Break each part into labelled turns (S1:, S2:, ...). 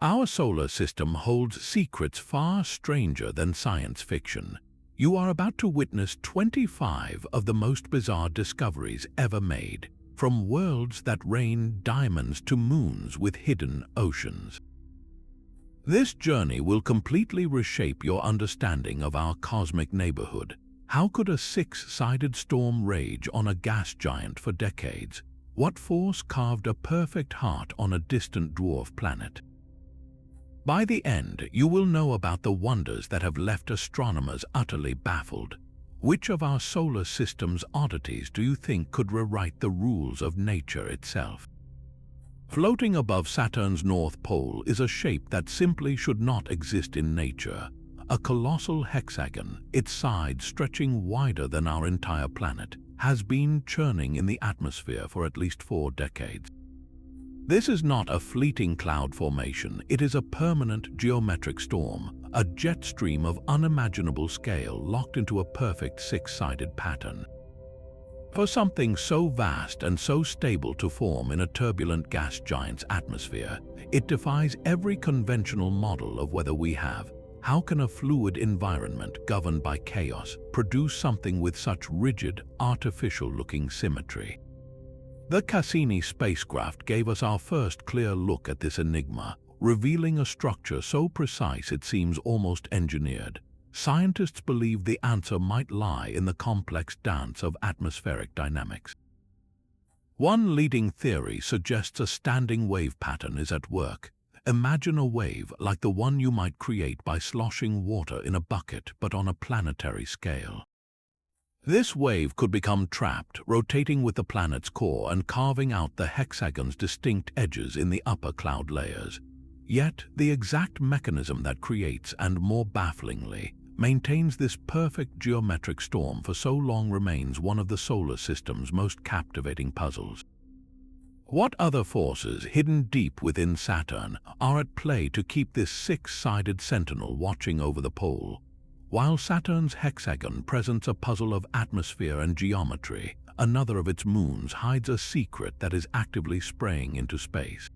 S1: Our solar system holds secrets far stranger than science fiction. You are about to witness 25 of the most bizarre discoveries ever made, from worlds that rain diamonds to moons with hidden oceans. This journey will completely reshape your understanding of our cosmic neighborhood. How could a six-sided storm rage on a gas giant for decades? What force carved a perfect heart on a distant dwarf planet? By the end, you will know about the wonders that have left astronomers utterly baffled. Which of our solar system's oddities do you think could rewrite the rules of nature itself? Floating above Saturn's North Pole is a shape that simply should not exist in nature. A colossal hexagon, its sides stretching wider than our entire planet, has been churning in the atmosphere for at least 4 decades. This is not a fleeting cloud formation, it is a permanent geometric storm, a jet stream of unimaginable scale locked into a perfect six-sided pattern. For something so vast and so stable to form in a turbulent gas giant's atmosphere, it defies every conventional model of weather we have. How can a fluid environment governed by chaos produce something with such rigid, artificial-looking symmetry? The Cassini spacecraft gave us our first clear look at this enigma, revealing a structure so precise it seems almost engineered. Scientists believe the answer might lie in the complex dance of atmospheric dynamics. One leading theory suggests a standing wave pattern is at work. Imagine a wave like the one you might create by sloshing water in a bucket, but on a planetary scale. This wave could become trapped, rotating with the planet's core and carving out the hexagon's distinct edges in the upper cloud layers. Yet, the exact mechanism that creates, and more bafflingly, maintains this perfect geometric storm for so long remains one of the solar system's most captivating puzzles. What other forces, hidden deep within Saturn, are at play to keep this six-sided sentinel watching over the pole? While Saturn's hexagon presents a puzzle of atmosphere and geometry, another of its moons hides a secret that is actively spraying into space.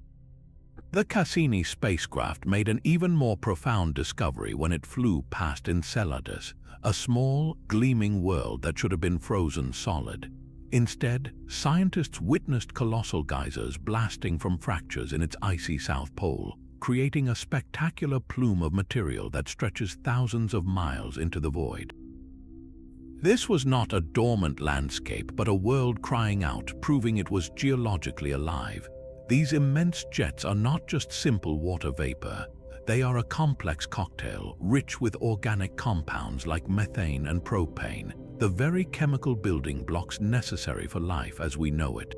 S1: The Cassini spacecraft made an even more profound discovery when it flew past Enceladus, a small, gleaming world that should have been frozen solid. Instead, scientists witnessed colossal geysers blasting from fractures in its icy south pole, creating a spectacular plume of material that stretches thousands of miles into the void. This was not a dormant landscape, but a world crying out, proving it was geologically alive. These immense jets are not just simple water vapor. They are a complex cocktail, rich with organic compounds like methane and propane, the very chemical building blocks necessary for life as we know it.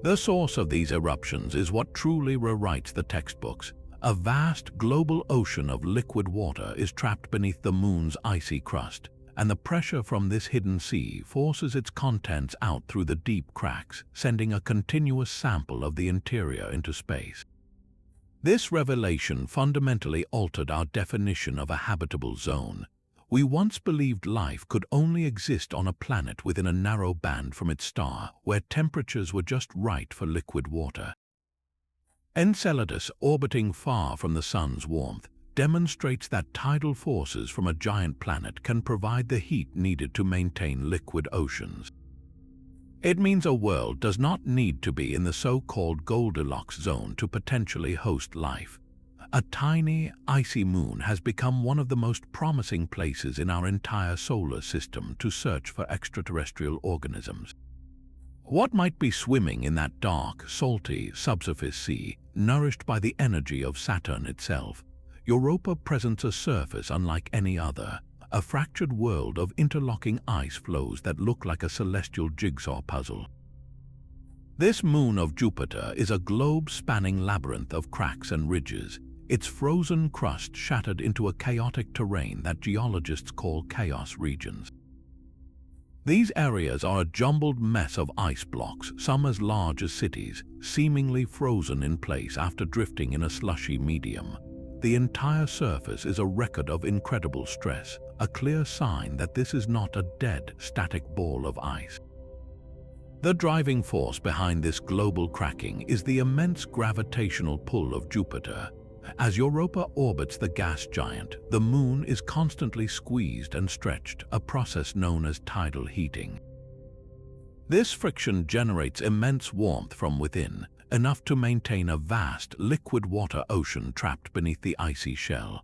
S1: The source of these eruptions is what truly rewrites the textbooks. A vast global ocean of liquid water is trapped beneath the moon's icy crust, and the pressure from this hidden sea forces its contents out through the deep cracks, sending a continuous sample of the interior into space. This revelation fundamentally altered our definition of a habitable zone. We once believed life could only exist on a planet within a narrow band from its star, where temperatures were just right for liquid water. Enceladus, orbiting far from the sun's warmth, demonstrates that tidal forces from a giant planet can provide the heat needed to maintain liquid oceans. It means a world does not need to be in the so-called Goldilocks zone to potentially host life. A tiny, icy moon has become one of the most promising places in our entire solar system to search for extraterrestrial organisms. What might be swimming in that dark, salty subsurface sea, nourished by the energy of Saturn itself? Europa presents a surface unlike any other, a fractured world of interlocking ice flows that look like a celestial jigsaw puzzle. This moon of Jupiter is a globe-spanning labyrinth of cracks and ridges, its frozen crust shattered into a chaotic terrain that geologists call chaos regions. These areas are a jumbled mess of ice blocks, some as large as cities, seemingly frozen in place after drifting in a slushy medium. The entire surface is a record of incredible stress, a clear sign that this is not a dead, static ball of ice. The driving force behind this global cracking is the immense gravitational pull of Jupiter. As Europa orbits the gas giant, the Moon is constantly squeezed and stretched, a process known as tidal heating. This friction generates immense warmth from within, enough to maintain a vast liquid water ocean trapped beneath the icy shell.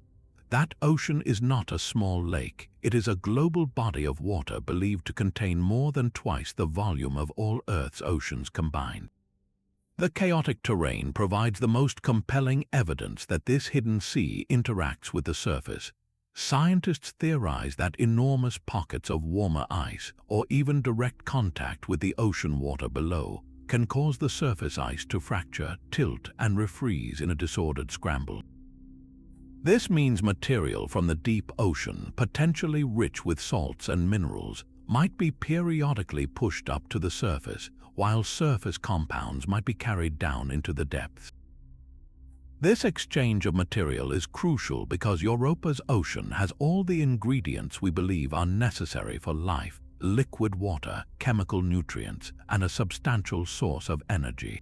S1: That ocean is not a small lake, it is a global body of water believed to contain more than twice the volume of all Earth's oceans combined. The chaotic terrain provides the most compelling evidence that this hidden sea interacts with the surface. Scientists theorize that enormous pockets of warmer ice, or even direct contact with the ocean water below, can cause the surface ice to fracture, tilt, and refreeze in a disordered scramble. This means material from the deep ocean, potentially rich with salts and minerals, might be periodically pushed up to the surface, while surface compounds might be carried down into the depths. This exchange of material is crucial because Europa's ocean has all the ingredients we believe are necessary for life: liquid water, chemical nutrients, and a substantial source of energy.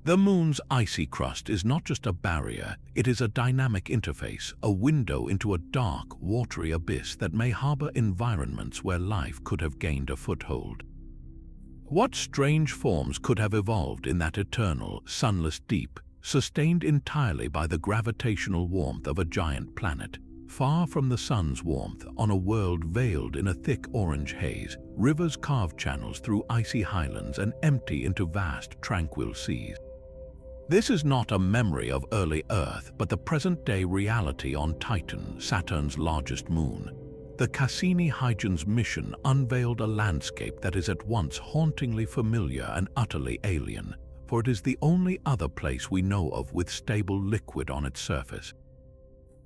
S1: The Moon's icy crust is not just a barrier, it is a dynamic interface, a window into a dark, watery abyss that may harbor environments where life could have gained a foothold. What strange forms could have evolved in that eternal, sunless deep, sustained entirely by the gravitational warmth of a giant planet? Far from the sun's warmth, on a world veiled in a thick orange haze, rivers carve channels through icy highlands and empty into vast, tranquil seas. This is not a memory of early Earth, but the present-day reality on Titan, Saturn's largest moon. The Cassini-Huygens mission unveiled a landscape that is at once hauntingly familiar and utterly alien, for it is the only other place we know of with stable liquid on its surface.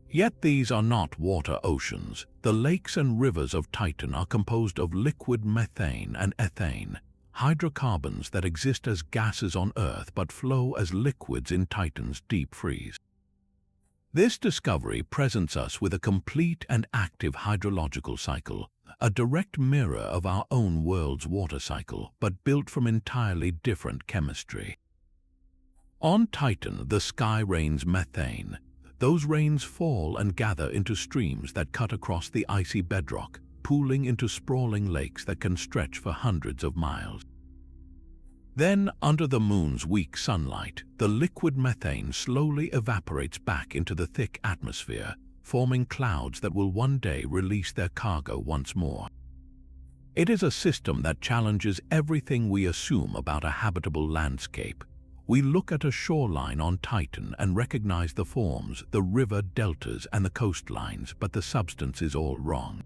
S1: Yet these are not water oceans. The lakes and rivers of Titan are composed of liquid methane and ethane, hydrocarbons that exist as gases on Earth but flow as liquids in Titan's deep freeze. This discovery presents us with a complete and active hydrological cycle, a direct mirror of our own world's water cycle, but built from entirely different chemistry. On Titan, the sky rains methane. Those rains fall and gather into streams that cut across the icy bedrock, pooling into sprawling lakes that can stretch for hundreds of miles. Then, under the Moon's weak sunlight, the liquid methane slowly evaporates back into the thick atmosphere, forming clouds that will one day release their cargo once more. It is a system that challenges everything we assume about a habitable landscape. We look at a shoreline on Titan and recognize the forms, the river deltas and the coastlines, but the substance is all wrong.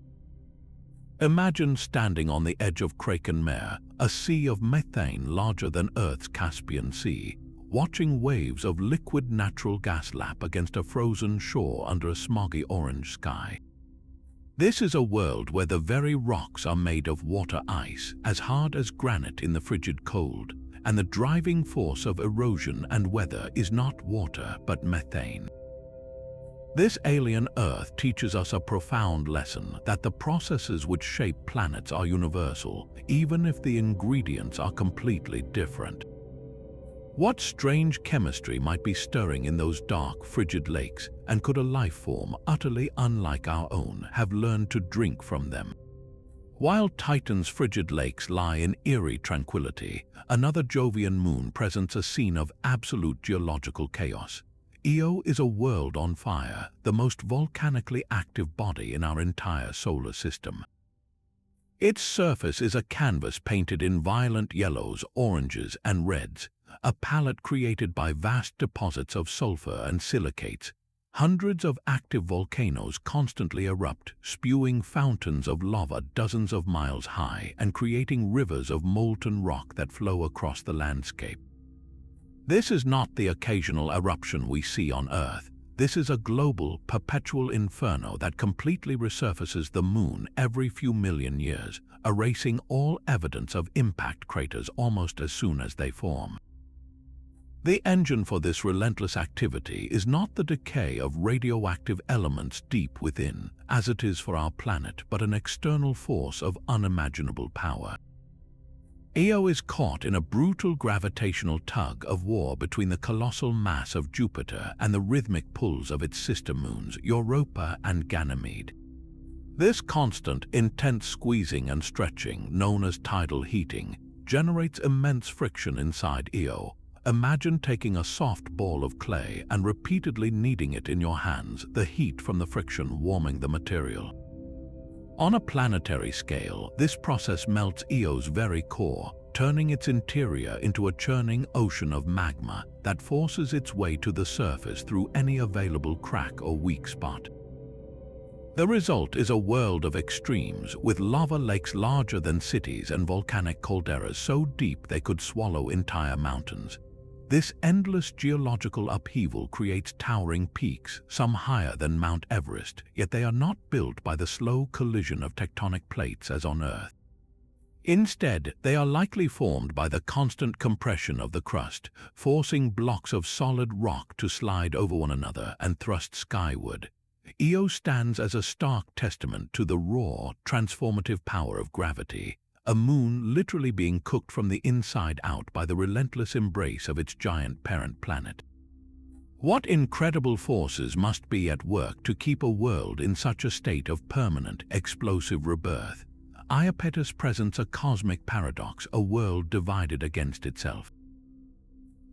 S1: Imagine standing on the edge of Kraken Mare, a sea of methane larger than Earth's Caspian Sea, watching waves of liquid natural gas lap against a frozen shore under a smoggy orange sky. This is a world where the very rocks are made of water ice, as hard as granite in the frigid cold, and the driving force of erosion and weather is not water but methane. This alien Earth teaches us a profound lesson that the processes which shape planets are universal, even if the ingredients are completely different. What strange chemistry might be stirring in those dark, frigid lakes, and could a life form utterly unlike our own have learned to drink from them? While Titan's frigid lakes lie in eerie tranquility, another Jovian moon presents a scene of absolute geological chaos. Io is a world on fire, the most volcanically active body in our entire solar system. Its surface is a canvas painted in violent yellows, oranges, and reds, a palette created by vast deposits of sulfur and silicates. Hundreds of active volcanoes constantly erupt, spewing fountains of lava dozens of miles high and creating rivers of molten rock that flow across the landscape. This is not the occasional eruption we see on Earth. This is a global, perpetual inferno that completely resurfaces the Moon every few million years, erasing all evidence of impact craters almost as soon as they form. The engine for this relentless activity is not the decay of radioactive elements deep within, as it is for our planet, but an external force of unimaginable power. Io is caught in a brutal gravitational tug of war between the colossal mass of Jupiter and the rhythmic pulls of its sister moons, Europa and Ganymede. This constant, intense squeezing and stretching, known as tidal heating, generates immense friction inside Io. Imagine taking a soft ball of clay and repeatedly kneading it in your hands, the heat from the friction warming the material. On a planetary scale, this process melts Io's very core, turning its interior into a churning ocean of magma that forces its way to the surface through any available crack or weak spot. The result is a world of extremes, with lava lakes larger than cities and volcanic calderas so deep they could swallow entire mountains. This endless geological upheaval creates towering peaks, some higher than Mount Everest, yet they are not built by the slow collision of tectonic plates as on Earth. Instead, they are likely formed by the constant compression of the crust, forcing blocks of solid rock to slide over one another and thrust skyward. Io stands as a stark testament to the raw, transformative power of gravity, a moon literally being cooked from the inside out by the relentless embrace of its giant parent planet. What incredible forces must be at work to keep a world in such a state of permanent, explosive rebirth? Iapetus presents a cosmic paradox, a world divided against itself.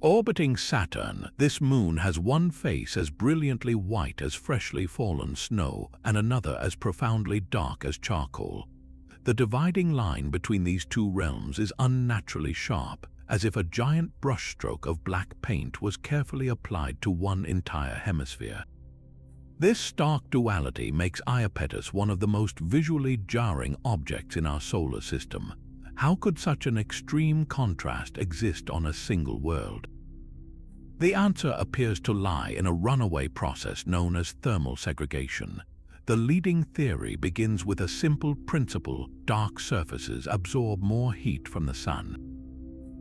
S1: Orbiting Saturn, this moon has one face as brilliantly white as freshly fallen snow and another as profoundly dark as charcoal. The dividing line between these two realms is unnaturally sharp, as if a giant brushstroke of black paint was carefully applied to one entire hemisphere. This stark duality makes Iapetus one of the most visually jarring objects in our solar system. How could such an extreme contrast exist on a single world? The answer appears to lie in a runaway process known as thermal segregation. The leading theory begins with a simple principle: dark surfaces absorb more heat from the sun.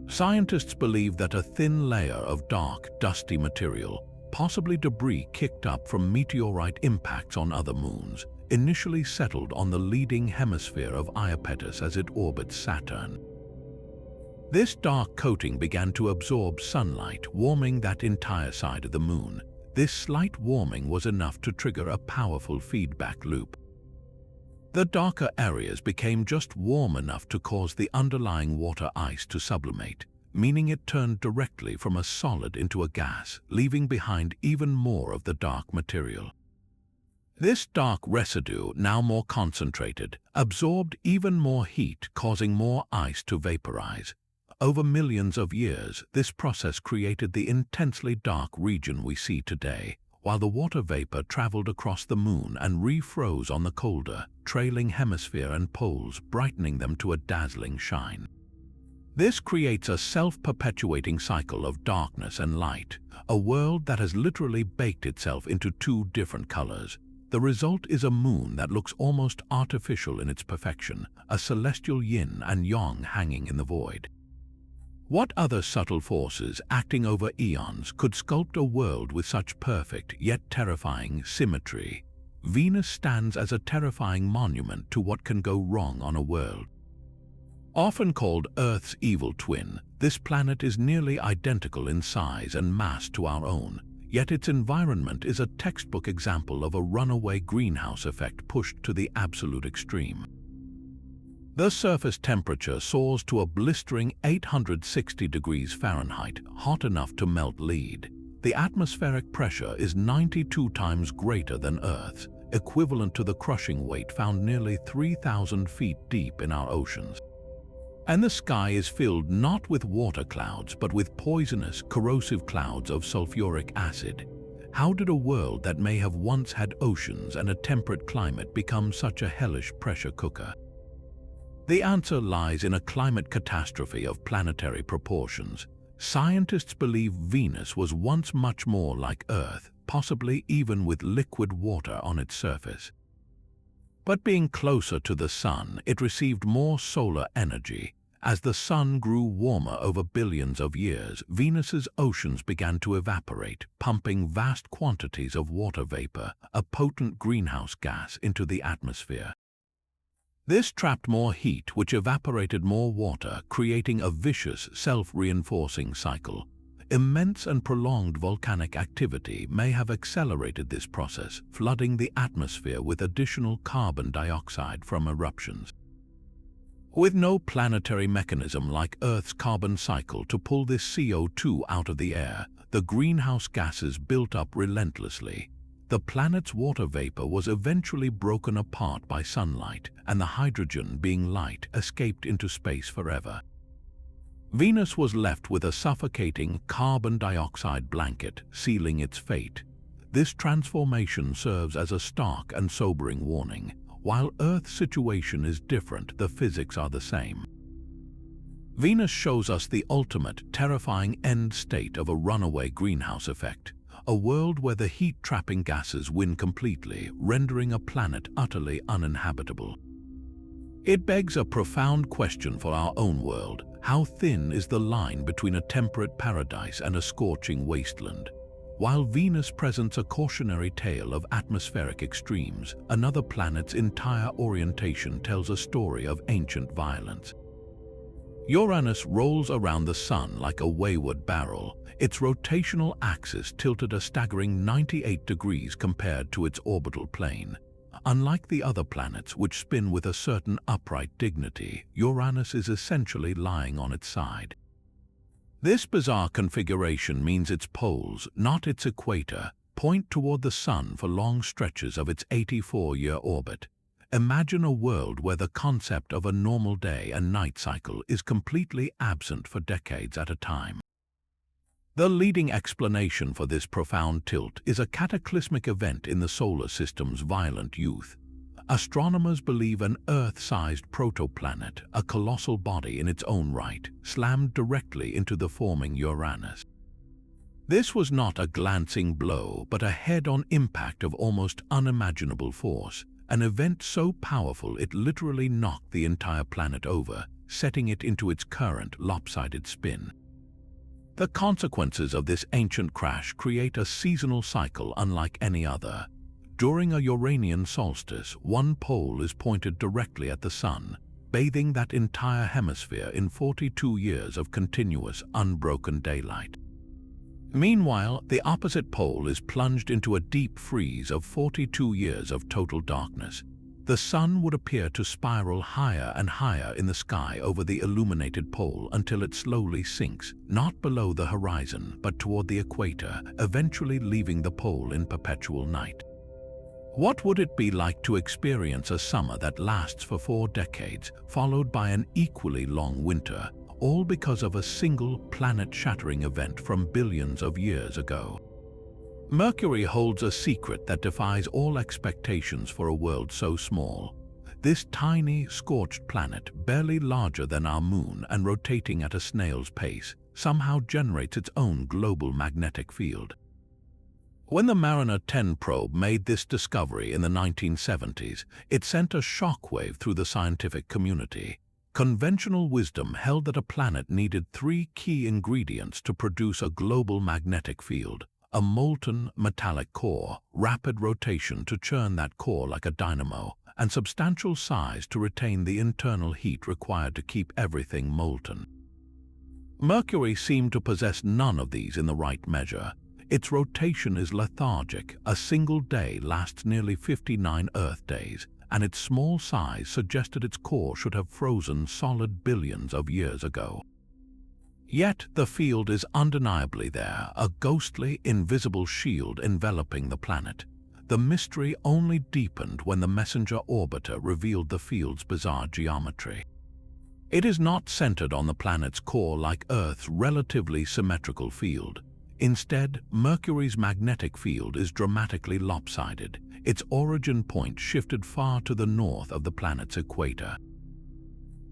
S1: Scientists believe that a thin layer of dark, dusty material, possibly debris kicked up from meteorite impacts on other moons, initially settled on the leading hemisphere of Iapetus as it orbits Saturn. This dark coating began to absorb sunlight, warming that entire side of the moon. This slight warming was enough to trigger a powerful feedback loop. The darker areas became just warm enough to cause the underlying water ice to sublimate, meaning it turned directly from a solid into a gas, leaving behind even more of the dark material. This dark residue, now more concentrated, absorbed even more heat, causing more ice to vaporize. Over millions of years, this process created the intensely dark region we see today, while the water vapor traveled across the moon and refroze on the colder, trailing hemisphere and poles, brightening them to a dazzling shine. This creates a self-perpetuating cycle of darkness and light, a world that has literally baked itself into two different colors. The result is a moon that looks almost artificial in its perfection, a celestial yin and yang hanging in the void. What other subtle forces, acting over eons, could sculpt a world with such perfect yet terrifying symmetry? Venus stands as a terrifying monument to what can go wrong on a world. Often called Earth's evil twin, this planet is nearly identical in size and mass to our own, yet its environment is a textbook example of a runaway greenhouse effect pushed to the absolute extreme. The surface temperature soars to a blistering 860 degrees Fahrenheit, hot enough to melt lead. The atmospheric pressure is 92 times greater than Earth's, equivalent to the crushing weight found nearly 3,000 feet deep in our oceans. And the sky is filled not with water clouds, but with poisonous, corrosive clouds of sulfuric acid. How did a world that may have once had oceans and a temperate climate become such a hellish pressure cooker? The answer lies in a climate catastrophe of planetary proportions. Scientists believe Venus was once much more like Earth, possibly even with liquid water on its surface. But being closer to the Sun, it received more solar energy. As the Sun grew warmer over billions of years, Venus's oceans began to evaporate, pumping vast quantities of water vapor, a potent greenhouse gas, into the atmosphere. This trapped more heat, which evaporated more water, creating a vicious, self-reinforcing cycle. Immense and prolonged volcanic activity may have accelerated this process, flooding the atmosphere with additional carbon dioxide from eruptions. With no planetary mechanism like Earth's carbon cycle to pull this CO2 out of the air, the greenhouse gases built up relentlessly. The planet's water vapor was eventually broken apart by sunlight, and the hydrogen, being light, escaped into space forever. Venus was left with a suffocating carbon dioxide blanket, sealing its fate. This transformation serves as a stark and sobering warning. While Earth's situation is different, the physics are the same. Venus shows us the ultimate, terrifying end state of a runaway greenhouse effect. A world where the heat-trapping gases win completely, rendering a planet utterly uninhabitable. It begs a profound question for our own world. How thin is the line between a temperate paradise and a scorching wasteland? While Venus presents a cautionary tale of atmospheric extremes, another planet's entire orientation tells a story of ancient violence. Uranus rolls around the Sun like a wayward barrel, its rotational axis tilted a staggering 98 degrees compared to its orbital plane. Unlike the other planets, which spin with a certain upright dignity, Uranus is essentially lying on its side. This bizarre configuration means its poles, not its equator, point toward the Sun for long stretches of its 84-year orbit. Imagine a world where the concept of a normal day and night cycle is completely absent for decades at a time. The leading explanation for this profound tilt is a cataclysmic event in the solar system's violent youth. Astronomers believe an Earth-sized protoplanet, a colossal body in its own right, slammed directly into the forming Uranus. This was not a glancing blow, but a head-on impact of almost unimaginable force, an event so powerful it literally knocked the entire planet over, setting it into its current lopsided spin. The consequences of this ancient crash create a seasonal cycle unlike any other. During a Uranian solstice, one pole is pointed directly at the Sun, bathing that entire hemisphere in 42 years of continuous, unbroken daylight. Meanwhile, the opposite pole is plunged into a deep freeze of 42 years of total darkness. The Sun would appear to spiral higher and higher in the sky over the illuminated pole until it slowly sinks, not below the horizon but toward the equator, eventually leaving the pole in perpetual night. What would it be like to experience a summer that lasts for 4 decades, followed by an equally long winter, all because of a single planet-shattering event from billions of years ago? Mercury holds a secret that defies all expectations for a world so small. This tiny, scorched planet, barely larger than our moon and rotating at a snail's pace, somehow generates its own global magnetic field. When the Mariner 10 probe made this discovery in the 1970s, it sent a shockwave through the scientific community. Conventional wisdom held that a planet needed 3 key ingredients to produce a global magnetic field: a molten metallic core, rapid rotation to churn that core like a dynamo, and substantial size to retain the internal heat required to keep everything molten. Mercury seemed to possess none of these in the right measure. Its rotation is lethargic. A single day lasts nearly 59 Earth days, and its small size suggested its core should have frozen solid billions of years ago. Yet the field is undeniably there, a ghostly, invisible shield enveloping the planet. The mystery only deepened when the messenger orbiter revealed the field's bizarre geometry. It is not centered on the planet's core like Earth's relatively symmetrical field. Instead, Mercury's magnetic field is dramatically lopsided, its origin point shifted far to the north of the planet's equator.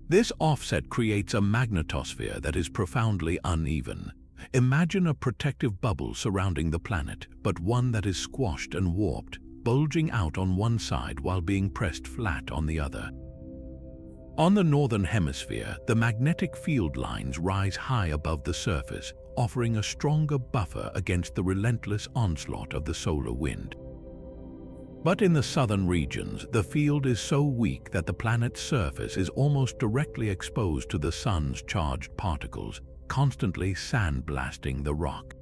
S1: This offset creates a magnetosphere that is profoundly uneven. Imagine a protective bubble surrounding the planet, but one that is squashed and warped, bulging out on one side while being pressed flat on the other. On the northern hemisphere, the magnetic field lines rise high above the surface, offering a stronger buffer against the relentless onslaught of the solar wind. But in the southern regions, the field is so weak that the planet's surface is almost directly exposed to the sun's charged particles, constantly sandblasting the rock.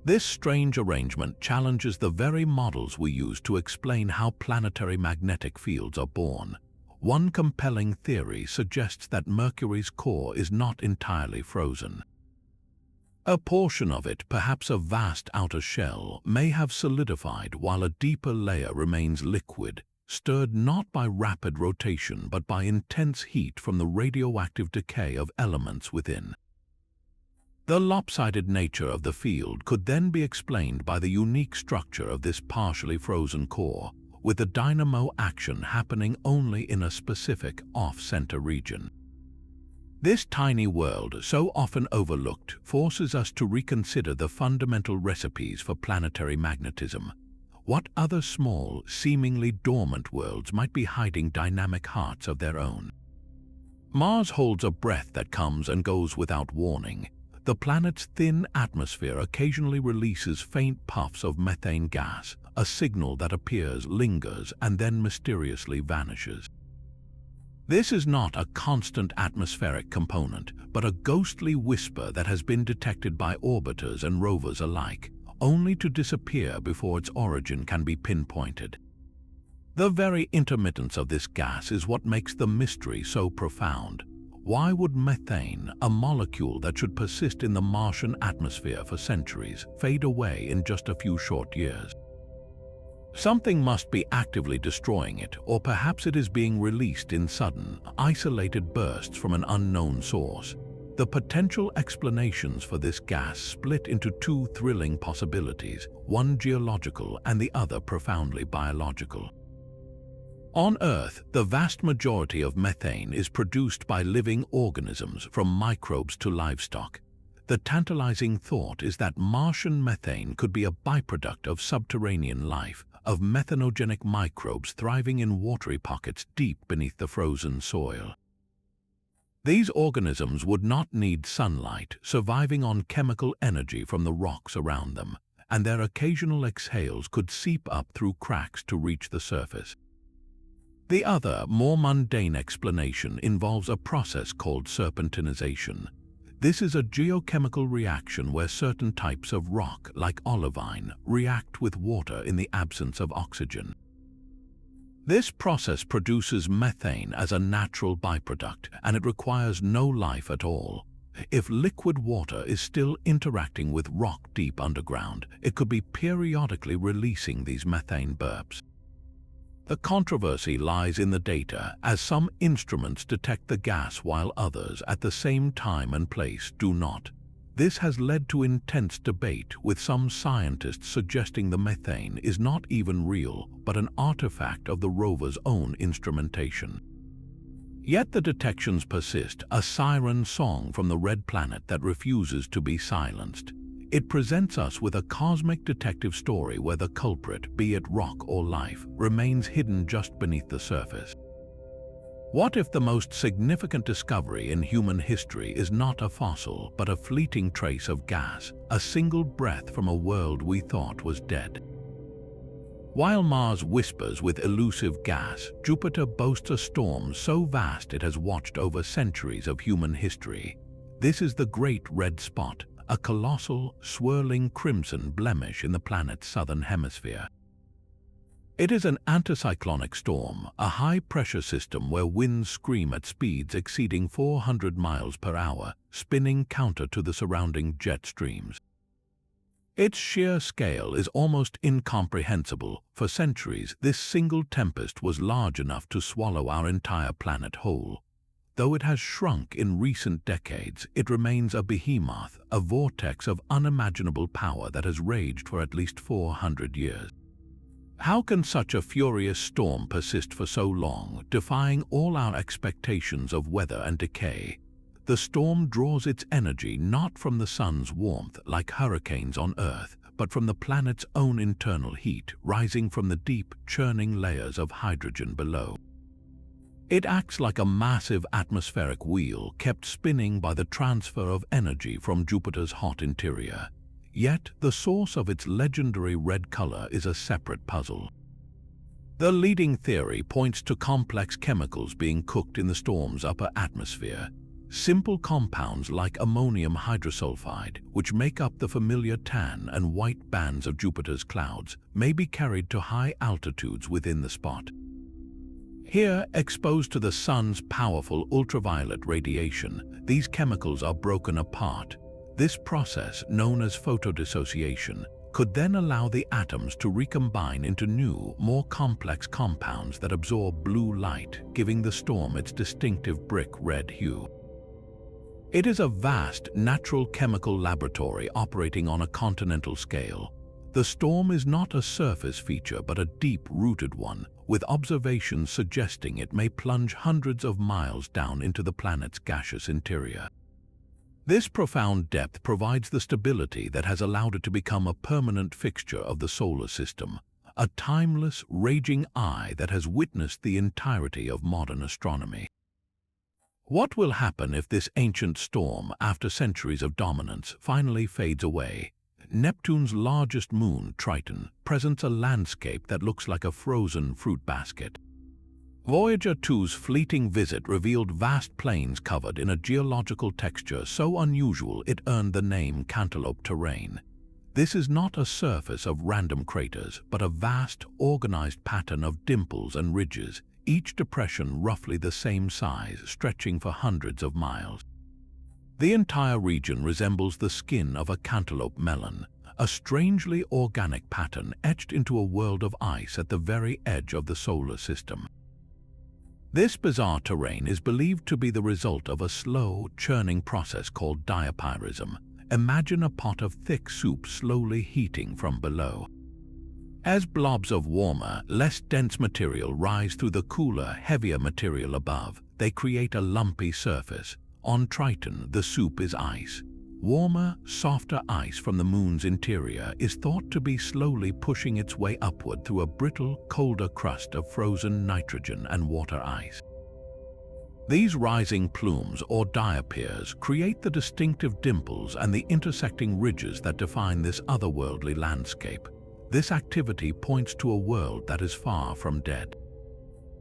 S1: This strange arrangement challenges the very models we use to explain how planetary magnetic fields are born. One compelling theory suggests that Mercury's core is not entirely frozen. A portion of it, perhaps a vast outer shell, may have solidified while a deeper layer remains liquid, stirred not by rapid rotation but by intense heat from the radioactive decay of elements within. The lopsided nature of the field could then be explained by the unique structure of this partially frozen core, with the dynamo action happening only in a specific off-center region. This tiny world, so often overlooked, forces us to reconsider the fundamental recipes for planetary magnetism. What other small, seemingly dormant worlds might be hiding dynamic hearts of their own? Mars holds a breath that comes and goes without warning. The planet's thin atmosphere occasionally releases faint puffs of methane gas, a signal that appears, lingers, and then mysteriously vanishes. This is not a constant atmospheric component, but a ghostly whisper that has been detected by orbiters and rovers alike, only to disappear before its origin can be pinpointed. The very intermittence of this gas is what makes the mystery so profound. Why would methane, a molecule that should persist in the Martian atmosphere for centuries, fade away in just a few short years? Something must be actively destroying it, or perhaps it is being released in sudden, isolated bursts from an unknown source. The potential explanations for this gas split into two thrilling possibilities, one geological and the other profoundly biological. On Earth, the vast majority of methane is produced by living organisms, from microbes to livestock. The tantalizing thought is that Martian methane could be a byproduct of subterranean life, of methanogenic microbes thriving in watery pockets deep beneath the frozen soil. These organisms would not need sunlight, surviving on chemical energy from the rocks around them, and their occasional exhales could seep up through cracks to reach the surface. The other, more mundane explanation involves a process called serpentinization. This is a geochemical reaction where certain types of rock, like olivine, react with water in the absence of oxygen. This process produces methane as a natural byproduct, and it requires no life at all. If liquid water is still interacting with rock deep underground, it could be periodically releasing these methane burps. The controversy lies in the data, as some instruments detect the gas while others, at the same time and place, do not. This has led to intense debate, with some scientists suggesting the methane is not even real, but an artifact of the rover's own instrumentation. Yet the detections persist, a siren song from the red planet that refuses to be silenced. It presents us with a cosmic detective story where the culprit, be it rock or life, remains hidden just beneath the surface. What if the most significant discovery in human history is not a fossil, but a fleeting trace of gas, a single breath from a world we thought was dead? While Mars whispers with elusive gas, Jupiter boasts a storm so vast it has watched over centuries of human history. This is the Great Red Spot, a colossal, swirling crimson blemish in the planet's southern hemisphere. It is an anticyclonic storm, a high-pressure system where winds scream at speeds exceeding 400 miles per hour, spinning counter to the surrounding jet streams. Its sheer scale is almost incomprehensible. For centuries, this single tempest was large enough to swallow our entire planet whole. Though it has shrunk in recent decades, it remains a behemoth, a vortex of unimaginable power that has raged for at least 400 years. How can such a furious storm persist for so long, defying all our expectations of weather and decay? The storm draws its energy not from the sun's warmth like hurricanes on Earth, but from the planet's own internal heat, rising from the deep, churning layers of hydrogen below. It acts like a massive atmospheric wheel kept spinning by the transfer of energy from Jupiter's hot interior. Yet, the source of its legendary red color is a separate puzzle. The leading theory points to complex chemicals being cooked in the storm's upper atmosphere. Simple compounds like ammonium hydrosulfide, which make up the familiar tan and white bands of Jupiter's clouds, may be carried to high altitudes within the spot. Here, exposed to the sun's powerful ultraviolet radiation, these chemicals are broken apart. This process, known as photodissociation, could then allow the atoms to recombine into new, more complex compounds that absorb blue light, giving the storm its distinctive brick-red hue. It is a vast natural chemical laboratory operating on a continental scale. The storm is not a surface feature but a deep-rooted one, with observations suggesting it may plunge hundreds of miles down into the planet's gaseous interior. This profound depth provides the stability that has allowed it to become a permanent fixture of the solar system, a timeless, raging eye that has witnessed the entirety of modern astronomy. What will happen if this ancient storm, after centuries of dominance, finally fades away? Neptune's largest moon, Triton, presents a landscape that looks like a frozen fruit basket. Voyager 2's fleeting visit revealed vast plains covered in a geological texture so unusual it earned the name Cantaloupe Terrain. This is not a surface of random craters, but a vast, organized pattern of dimples and ridges, each depression roughly the same size, stretching for hundreds of miles. The entire region resembles the skin of a cantaloupe melon, a strangely organic pattern etched into a world of ice at the very edge of the solar system. This bizarre terrain is believed to be the result of a slow, churning process called diapirism. Imagine a pot of thick soup slowly heating from below. As blobs of warmer, less dense material rise through the cooler, heavier material above, they create a lumpy surface. On Triton, the soup is ice. Warmer, softer ice from the moon's interior is thought to be slowly pushing its way upward through a brittle, colder crust of frozen nitrogen and water ice. These rising plumes, or diapirs, create the distinctive dimples and the intersecting ridges that define this otherworldly landscape. This activity points to a world that is far from dead.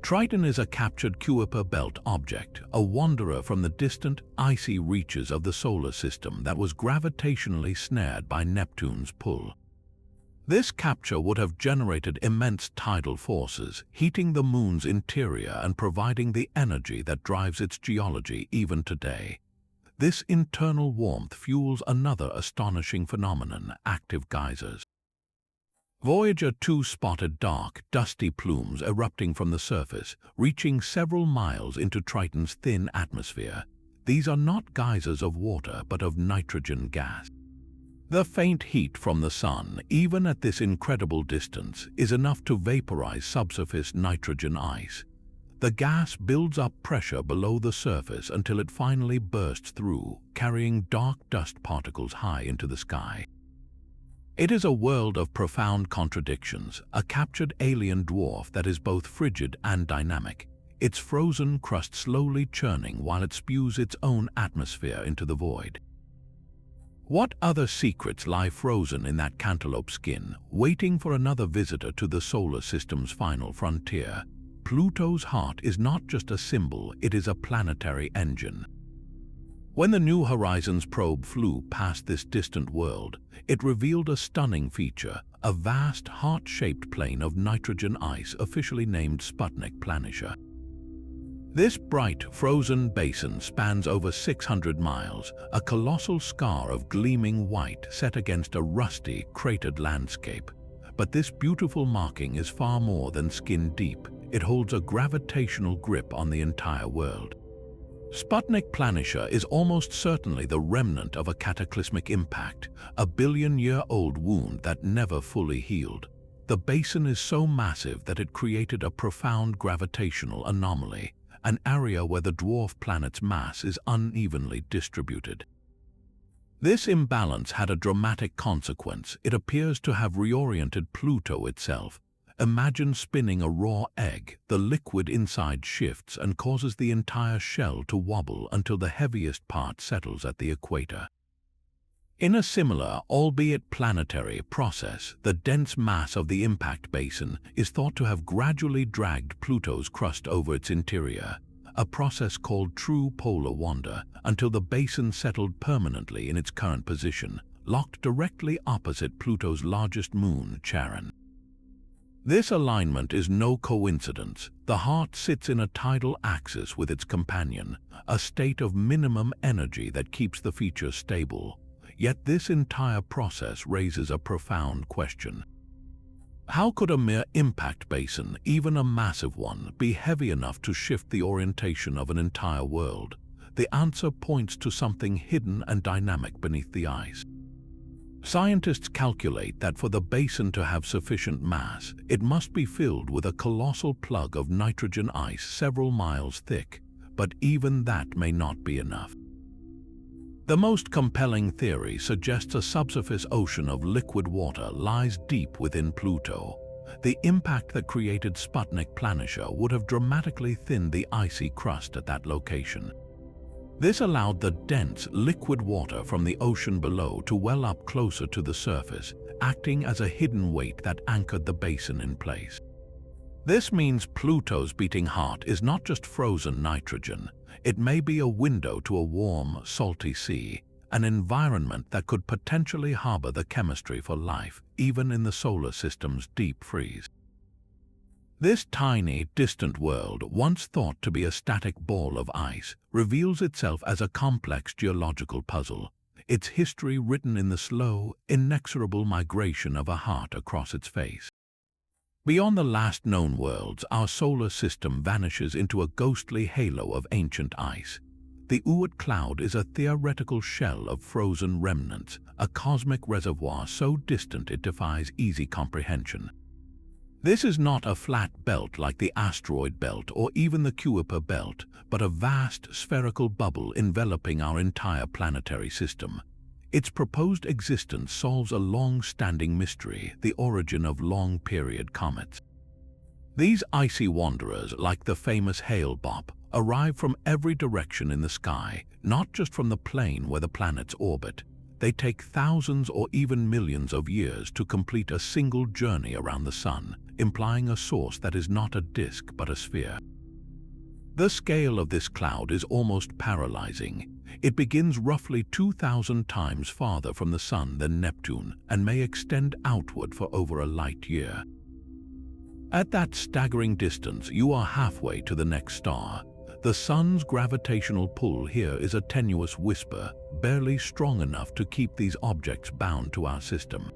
S1: Triton is a captured Kuiper Belt object, a wanderer from the distant, icy reaches of the solar system that was gravitationally snared by Neptune's pull. This capture would have generated immense tidal forces, heating the moon's interior and providing the energy that drives its geology even today. This internal warmth fuels another astonishing phenomenon, active geysers. Voyager 2 spotted dark, dusty plumes erupting from the surface, reaching several miles into Triton's thin atmosphere. These are not geysers of water, but of nitrogen gas. The faint heat from the sun, even at this incredible distance, is enough to vaporize subsurface nitrogen ice. The gas builds up pressure below the surface until it finally bursts through, carrying dark dust particles high into the sky. It is a world of profound contradictions, a captured alien dwarf that is both frigid and dynamic, its frozen crust slowly churning while it spews its own atmosphere into the void. What other secrets lie frozen in that cantaloupe skin, waiting for another visitor to the solar system's final frontier? Pluto's heart is not just a symbol, it is a planetary engine. When the New Horizons probe flew past this distant world, it revealed a stunning feature, a vast, heart-shaped plain of nitrogen ice officially named Sputnik Planitia. This bright, frozen basin spans over 600 miles, a colossal scar of gleaming white set against a rusty, cratered landscape. But this beautiful marking is far more than skin deep. It holds a gravitational grip on the entire world. Sputnik Planitia is almost certainly the remnant of a cataclysmic impact, a billion-year-old wound that never fully healed. The basin is so massive that it created a profound gravitational anomaly, an area where the dwarf planet's mass is unevenly distributed. This imbalance had a dramatic consequence. It appears to have reoriented Pluto itself. Imagine spinning a raw egg. The liquid inside shifts and causes the entire shell to wobble until the heaviest part settles at the equator. In a similar, albeit planetary, process, the dense mass of the impact basin is thought to have gradually dragged Pluto's crust over its interior, a process called true polar wander, until the basin settled permanently in its current position, locked directly opposite Pluto's largest moon, Charon. This alignment is no coincidence. The heart sits in a tidal axis with its companion, a state of minimum energy that keeps the feature stable. Yet this entire process raises a profound question. How could a mere impact basin, even a massive one, be heavy enough to shift the orientation of an entire world? The answer points to something hidden and dynamic beneath the ice. Scientists calculate that for the basin to have sufficient mass, it must be filled with a colossal plug of nitrogen ice several miles thick, but even that may not be enough. The most compelling theory suggests a subsurface ocean of liquid water lies deep within Pluto. The impact that created Sputnik Planitia would have dramatically thinned the icy crust at that location. This allowed the dense, liquid water from the ocean below to well up closer to the surface, acting as a hidden weight that anchored the basin in place. This means Pluto's beating heart is not just frozen nitrogen. It may be a window to a warm, salty sea, an environment that could potentially harbor the chemistry for life, even in the solar system's deep freeze. This tiny, distant world, once thought to be a static ball of ice, reveals itself as a complex geological puzzle, its history written in the slow, inexorable migration of a heart across its face. Beyond the last known worlds, our solar system vanishes into a ghostly halo of ancient ice. The Oort cloud is a theoretical shell of frozen remnants, a cosmic reservoir so distant it defies easy comprehension. This is not a flat belt like the asteroid belt or even the Kuiper belt, but a vast spherical bubble enveloping our entire planetary system. Its proposed existence solves a long-standing mystery, the origin of long-period comets. These icy wanderers, like the famous Hale-Bopp, arrive from every direction in the sky, not just from the plane where the planets orbit. They take thousands or even millions of years to complete a single journey around the Sun, implying a source that is not a disk but a sphere. The scale of this cloud is almost paralyzing. It begins roughly 2,000 times farther from the Sun than Neptune and may extend outward for over a light year. At that staggering distance, you are halfway to the next star. The Sun's gravitational pull here is a tenuous whisper, barely strong enough to keep these objects bound to our system.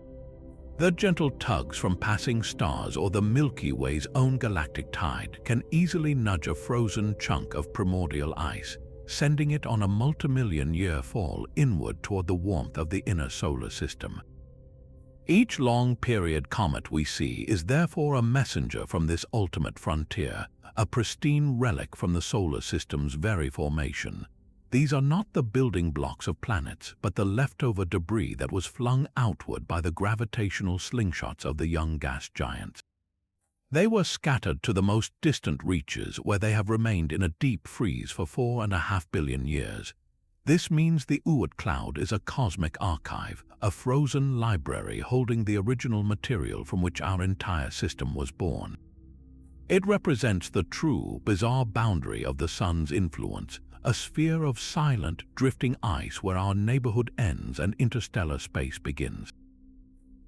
S1: The gentle tugs from passing stars or the Milky Way's own galactic tide can easily nudge a frozen chunk of primordial ice, sending it on a multimillion-year fall inward toward the warmth of the inner solar system. Each long-period comet we see is therefore a messenger from this ultimate frontier, a pristine relic from the solar system's very formation. These are not the building blocks of planets, but the leftover debris that was flung outward by the gravitational slingshots of the young gas giants. They were scattered to the most distant reaches, where they have remained in a deep freeze for 4.5 billion years. This means the Oort cloud is a cosmic archive, a frozen library holding the original material from which our entire system was born. It represents the true, bizarre boundary of the Sun's influence, a sphere of silent, drifting ice where our neighborhood ends and interstellar space begins.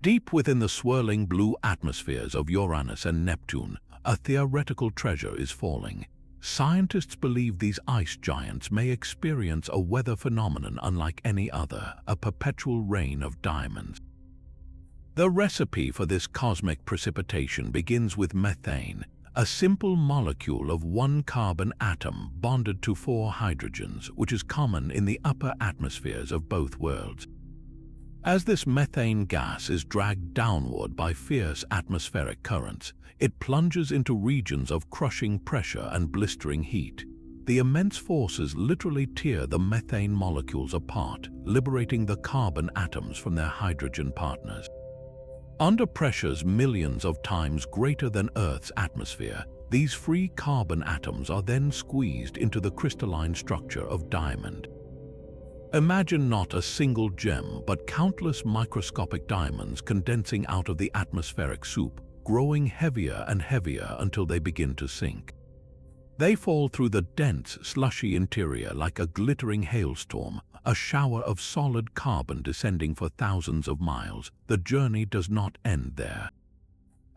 S1: Deep within the swirling blue atmospheres of Uranus and Neptune, a theoretical treasure is falling. Scientists believe these ice giants may experience a weather phenomenon unlike any other, a perpetual rain of diamonds. The recipe for this cosmic precipitation begins with methane, a simple molecule of one carbon atom bonded to 4 hydrogens, which is common in the upper atmospheres of both worlds. As this methane gas is dragged downward by fierce atmospheric currents, it plunges into regions of crushing pressure and blistering heat. The immense forces literally tear the methane molecules apart, liberating the carbon atoms from their hydrogen partners. Under pressures millions of times greater than Earth's atmosphere, these free carbon atoms are then squeezed into the crystalline structure of diamond. Imagine not a single gem, but countless microscopic diamonds condensing out of the atmospheric soup, growing heavier and heavier until they begin to sink. They fall through the dense, slushy interior like a glittering hailstorm, a shower of solid carbon descending for thousands of miles. The journey does not end there.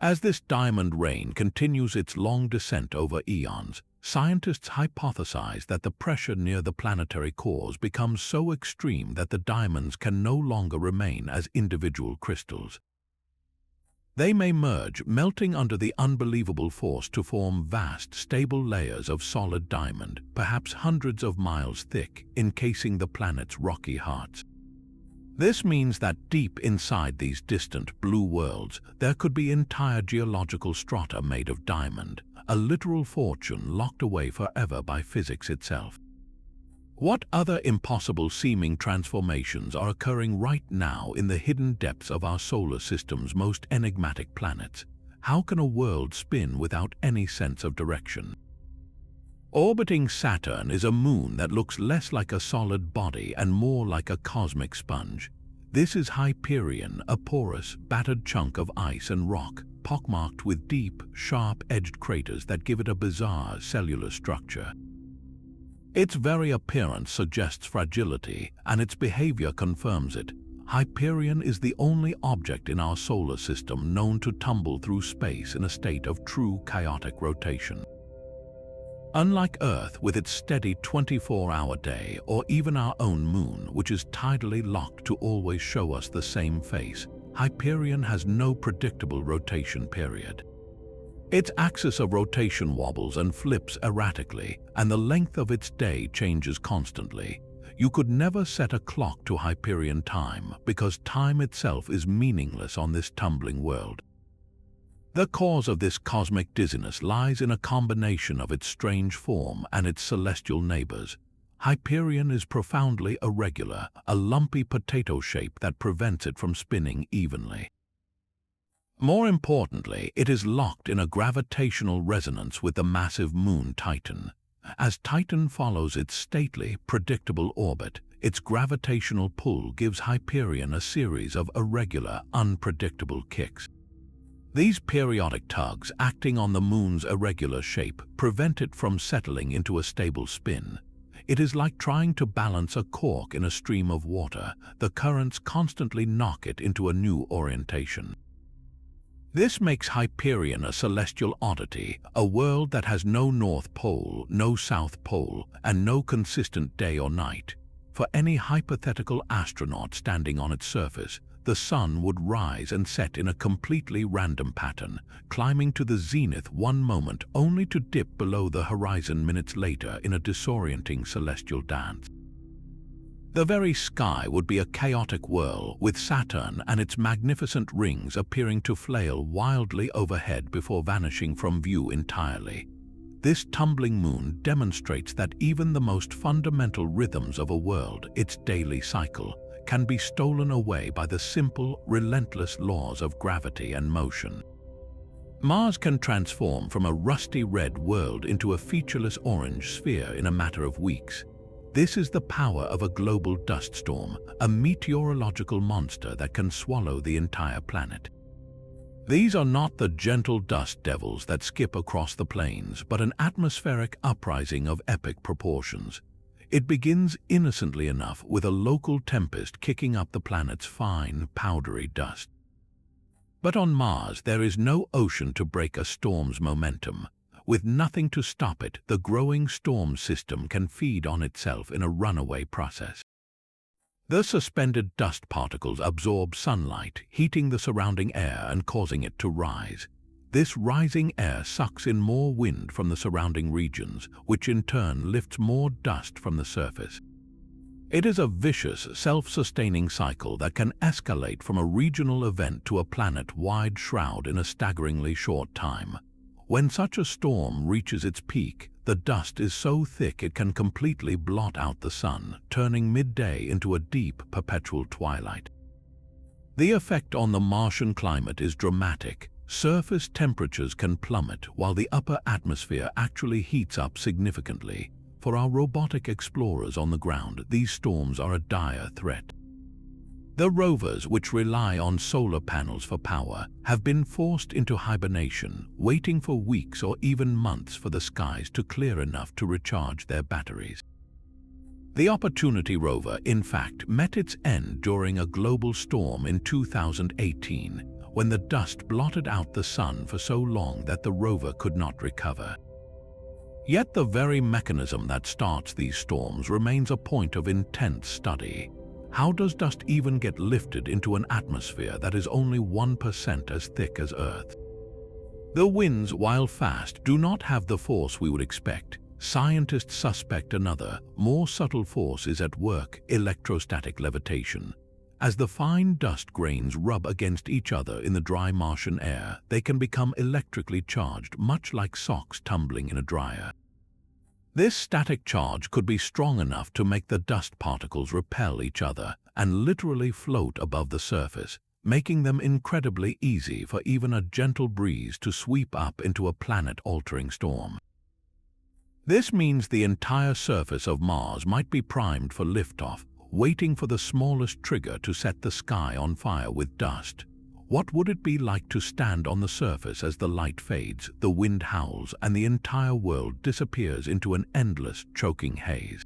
S1: As this diamond rain continues its long descent over eons, scientists hypothesize that the pressure near the planetary cores becomes so extreme that the diamonds can no longer remain as individual crystals. They may merge, melting under the unbelievable force to form vast, stable layers of solid diamond, perhaps hundreds of miles thick, encasing the planet's rocky hearts. This means that deep inside these distant blue worlds, there could be entire geological strata made of diamond, a literal fortune locked away forever by physics itself. What other impossible-seeming transformations are occurring right now in the hidden depths of our solar system's most enigmatic planets? How can a world spin without any sense of direction? Orbiting Saturn is a moon that looks less like a solid body and more like a cosmic sponge. This is Hyperion, a porous, battered chunk of ice and rock, pockmarked with deep, sharp-edged craters that give it a bizarre cellular structure. Its very appearance suggests fragility, and its behavior confirms it. Hyperion is the only object in our solar system known to tumble through space in a state of true chaotic rotation. Unlike Earth with its steady 24-hour day, or even our own moon, which is tidally locked to always show us the same face, Hyperion has no predictable rotation period. Its axis of rotation wobbles and flips erratically, and the length of its day changes constantly. You could never set a clock to Hyperion time because time itself is meaningless on this tumbling world. The cause of this cosmic dizziness lies in a combination of its strange form and its celestial neighbors. Hyperion is profoundly irregular, a lumpy potato shape that prevents it from spinning evenly. More importantly, it is locked in a gravitational resonance with the massive moon Titan. As Titan follows its stately, predictable orbit, its gravitational pull gives Hyperion a series of irregular, unpredictable kicks. These periodic tugs, acting on the moon's irregular shape, prevent it from settling into a stable spin. It is like trying to balance a cork in a stream of water. The currents constantly knock it into a new orientation. This makes Hyperion a celestial oddity, a world that has no North Pole, no South Pole, and no consistent day or night. For any hypothetical astronaut standing on its surface, the sun would rise and set in a completely random pattern, climbing to the zenith one moment only to dip below the horizon minutes later in a disorienting celestial dance. The very sky would be a chaotic whirl, with Saturn and its magnificent rings appearing to flail wildly overhead before vanishing from view entirely. This tumbling moon demonstrates that even the most fundamental rhythms of a world, its daily cycle, can be stolen away by the simple, relentless laws of gravity and motion. Mars can transform from a rusty red world into a featureless orange sphere in a matter of weeks. This is the power of a global dust storm, a meteorological monster that can swallow the entire planet. These are not the gentle dust devils that skip across the plains, but an atmospheric uprising of epic proportions. It begins innocently enough with a local tempest kicking up the planet's fine, powdery dust. But on Mars, there is no ocean to break a storm's momentum. With nothing to stop it, the growing storm system can feed on itself in a runaway process. The suspended dust particles absorb sunlight, heating the surrounding air and causing it to rise. This rising air sucks in more wind from the surrounding regions, which in turn lifts more dust from the surface. It is a vicious, self-sustaining cycle that can escalate from a regional event to a planet-wide shroud in a staggeringly short time. When such a storm reaches its peak, the dust is so thick it can completely blot out the sun, turning midday into a deep, perpetual twilight. The effect on the Martian climate is dramatic. Surface temperatures can plummet while the upper atmosphere actually heats up significantly. For our robotic explorers on the ground, these storms are a dire threat. The rovers, which rely on solar panels for power, have been forced into hibernation, waiting for weeks or even months for the skies to clear enough to recharge their batteries. The Opportunity rover, in fact, met its end during a global storm in 2018, when the dust blotted out the sun for so long that the rover could not recover. Yet the very mechanism that starts these storms remains a point of intense study. How does dust even get lifted into an atmosphere that is only 1% as thick as Earth? The winds, while fast, do not have the force we would expect. Scientists suspect another, more subtle force is at work: electrostatic levitation. As the fine dust grains rub against each other in the dry Martian air, they can become electrically charged, much like socks tumbling in a dryer. This static charge could be strong enough to make the dust particles repel each other and literally float above the surface, making them incredibly easy for even a gentle breeze to sweep up into a planet-altering storm. This means the entire surface of Mars might be primed for liftoff, waiting for the smallest trigger to set the sky on fire with dust. What would it be like to stand on the surface as the light fades, the wind howls, and the entire world disappears into an endless, choking haze?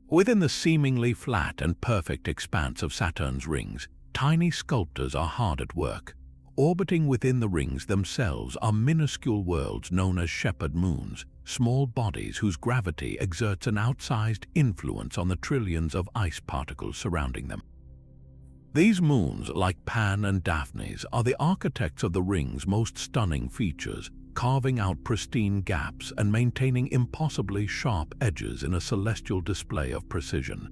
S1: Within the seemingly flat and perfect expanse of Saturn's rings, tiny sculptors are hard at work. Orbiting within the rings themselves are minuscule worlds known as shepherd moons, small bodies whose gravity exerts an outsized influence on the trillions of ice particles surrounding them. These moons, like Pan and Daphne's, are the architects of the ring's most stunning features, carving out pristine gaps and maintaining impossibly sharp edges in a celestial display of precision.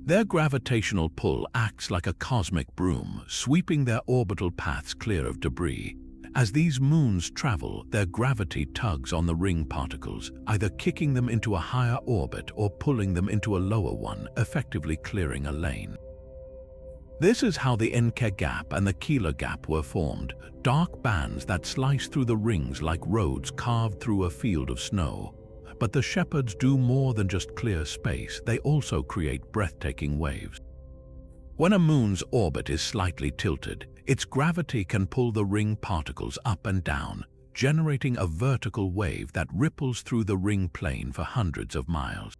S1: Their gravitational pull acts like a cosmic broom, sweeping their orbital paths clear of debris. As these moons travel, their gravity tugs on the ring particles, either kicking them into a higher orbit or pulling them into a lower one, effectively clearing a lane. This is how the Encke Gap and the Keeler Gap were formed, dark bands that slice through the rings like roads carved through a field of snow. But the shepherds do more than just clear space, they also create breathtaking waves. When a moon's orbit is slightly tilted, its gravity can pull the ring particles up and down, generating a vertical wave that ripples through the ring plane for hundreds of miles.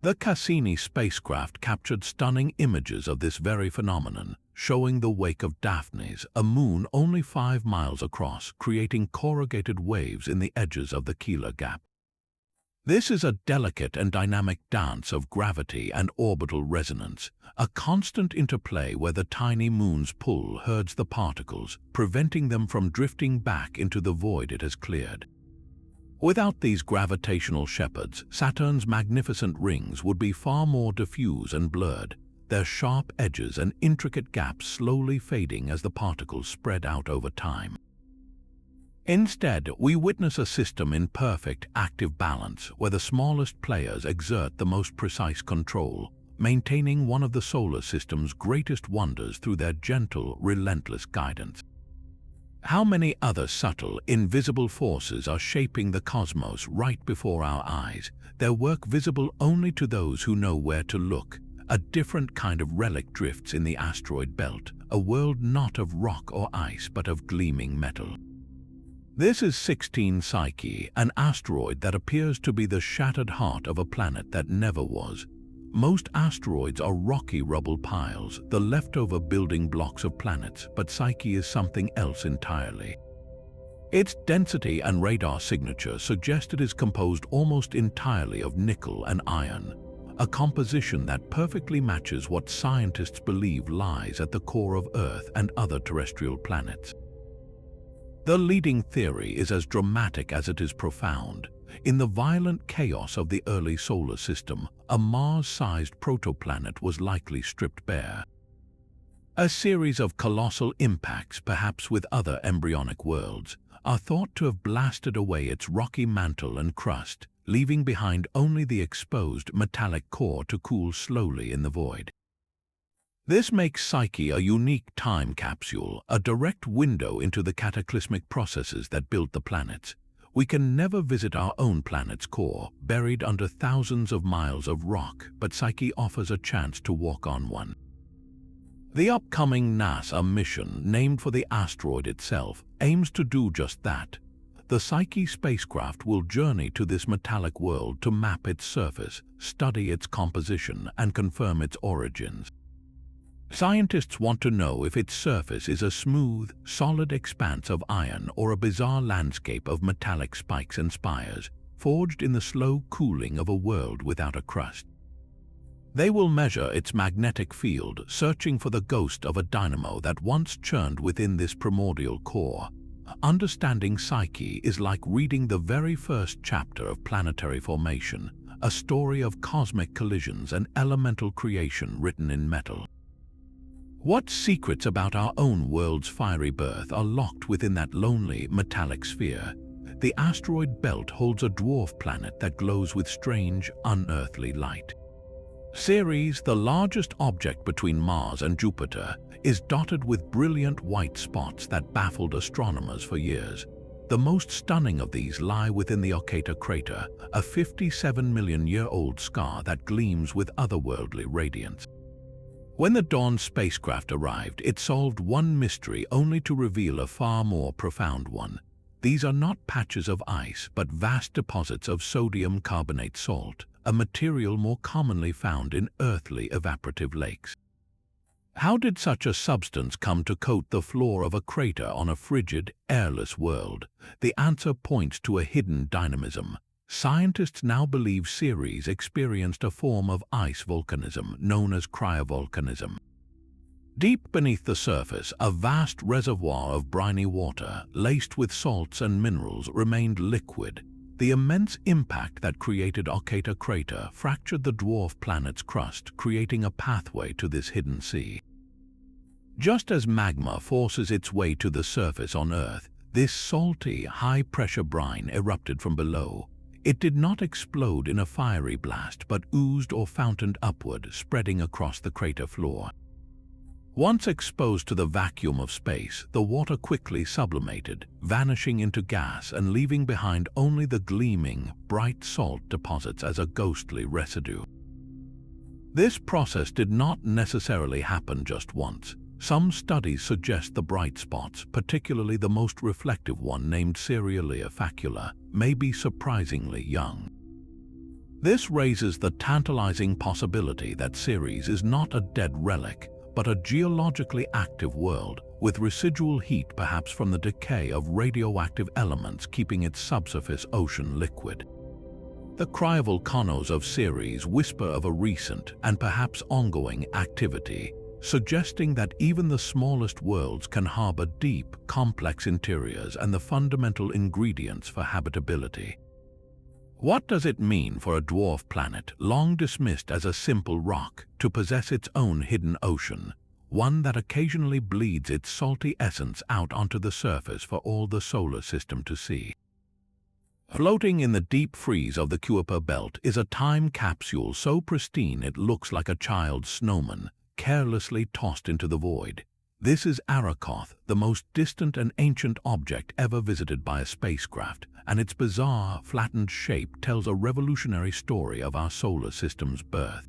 S1: The Cassini spacecraft captured stunning images of this very phenomenon, showing the wake of Daphne's, a moon only 5 miles across, creating corrugated waves in the edges of the Keeler Gap. This is a delicate and dynamic dance of gravity and orbital resonance, a constant interplay where the tiny moon's pull herds the particles, preventing them from drifting back into the void it has cleared. Without these gravitational shepherds, Saturn's magnificent rings would be far more diffuse and blurred, their sharp edges and intricate gaps slowly fading as the particles spread out over time. Instead, we witness a system in perfect active balance where the smallest players exert the most precise control, maintaining one of the solar system's greatest wonders through their gentle, relentless guidance. How many other subtle, invisible forces are shaping the cosmos right before our eyes, their work visible only to those who know where to look? A different kind of relic drifts in the asteroid belt, a world not of rock or ice but of gleaming metal. This is 16 Psyche, an asteroid that appears to be the shattered heart of a planet that never was. Most asteroids are rocky rubble piles, the leftover building blocks of planets, but Psyche is something else entirely. Its density and radar signature suggest it is composed almost entirely of nickel and iron, a composition that perfectly matches what scientists believe lies at the core of Earth and other terrestrial planets. The leading theory is as dramatic as it is profound. In the violent chaos of the early solar system, a Mars-sized protoplanet was likely stripped bare. A series of colossal impacts, perhaps with other embryonic worlds, are thought to have blasted away its rocky mantle and crust, leaving behind only the exposed metallic core to cool slowly in the void. This makes Psyche a unique time capsule, a direct window into the cataclysmic processes that built the planets. We can never visit our own planet's core, buried under thousands of miles of rock, but Psyche offers a chance to walk on one. The upcoming NASA mission, named for the asteroid itself, aims to do just that. The Psyche spacecraft will journey to this metallic world to map its surface, study its composition, and confirm its origins. Scientists want to know if its surface is a smooth, solid expanse of iron or a bizarre landscape of metallic spikes and spires, forged in the slow cooling of a world without a crust. They will measure its magnetic field, searching for the ghost of a dynamo that once churned within this primordial core. Understanding Psyche is like reading the very first chapter of Planetary formation, a story of cosmic collisions and elemental creation written in metal. What secrets about our own world's fiery birth are locked within that lonely, metallic sphere? The asteroid belt holds a dwarf planet that glows with strange, unearthly light. Ceres, the largest object between Mars and Jupiter, is dotted with brilliant white spots that baffled astronomers for years. The most stunning of these lie within the Ocata crater, a 57-million-year-old scar that gleams with otherworldly radiance. When the Dawn spacecraft arrived, it solved one mystery only to reveal a far more profound one. These are not patches of ice, but vast deposits of sodium carbonate salt, a material more commonly found in earthly evaporative lakes. How did such a substance come to coat the floor of a crater on a frigid, airless world? The answer points to a hidden dynamism. Scientists now believe Ceres experienced a form of ice volcanism known as cryovolcanism. Deep beneath the surface, a vast reservoir of briny water, laced with salts and minerals, remained liquid. The immense impact that created Ocata crater fractured the dwarf planet's crust, creating a pathway to this hidden sea. Just as magma forces its way to the surface on Earth, this salty, high-pressure brine erupted from below. It did not explode in a fiery blast, but oozed or fountained upward, spreading across the crater floor. Once exposed to the vacuum of space, the water quickly sublimated, vanishing into gas and leaving behind only the gleaming, bright salt deposits as a ghostly residue. This process did not necessarily happen just once. Some studies suggest the bright spots, particularly the most reflective one named Cerealia facula, may be surprisingly young. This raises the tantalizing possibility that Ceres is not a dead relic, but a geologically active world, with residual heat perhaps from the decay of radioactive elements keeping its subsurface ocean liquid. The cryovolcanoes of Ceres whisper of a recent and perhaps ongoing activity, suggesting that even the smallest worlds can harbor deep, complex interiors and the fundamental ingredients for habitability. What does it mean for a dwarf planet, long dismissed as a simple rock, to possess its own hidden ocean, one that occasionally bleeds its salty essence out onto the surface for all the solar system to see? Floating in the deep freeze of the Kuiper belt is a time capsule so pristine it looks like a child's snowman, carelessly tossed into the void. This is Arakoth, the most distant and ancient object ever visited by a spacecraft, and its bizarre, flattened shape tells a revolutionary story of our solar system's birth.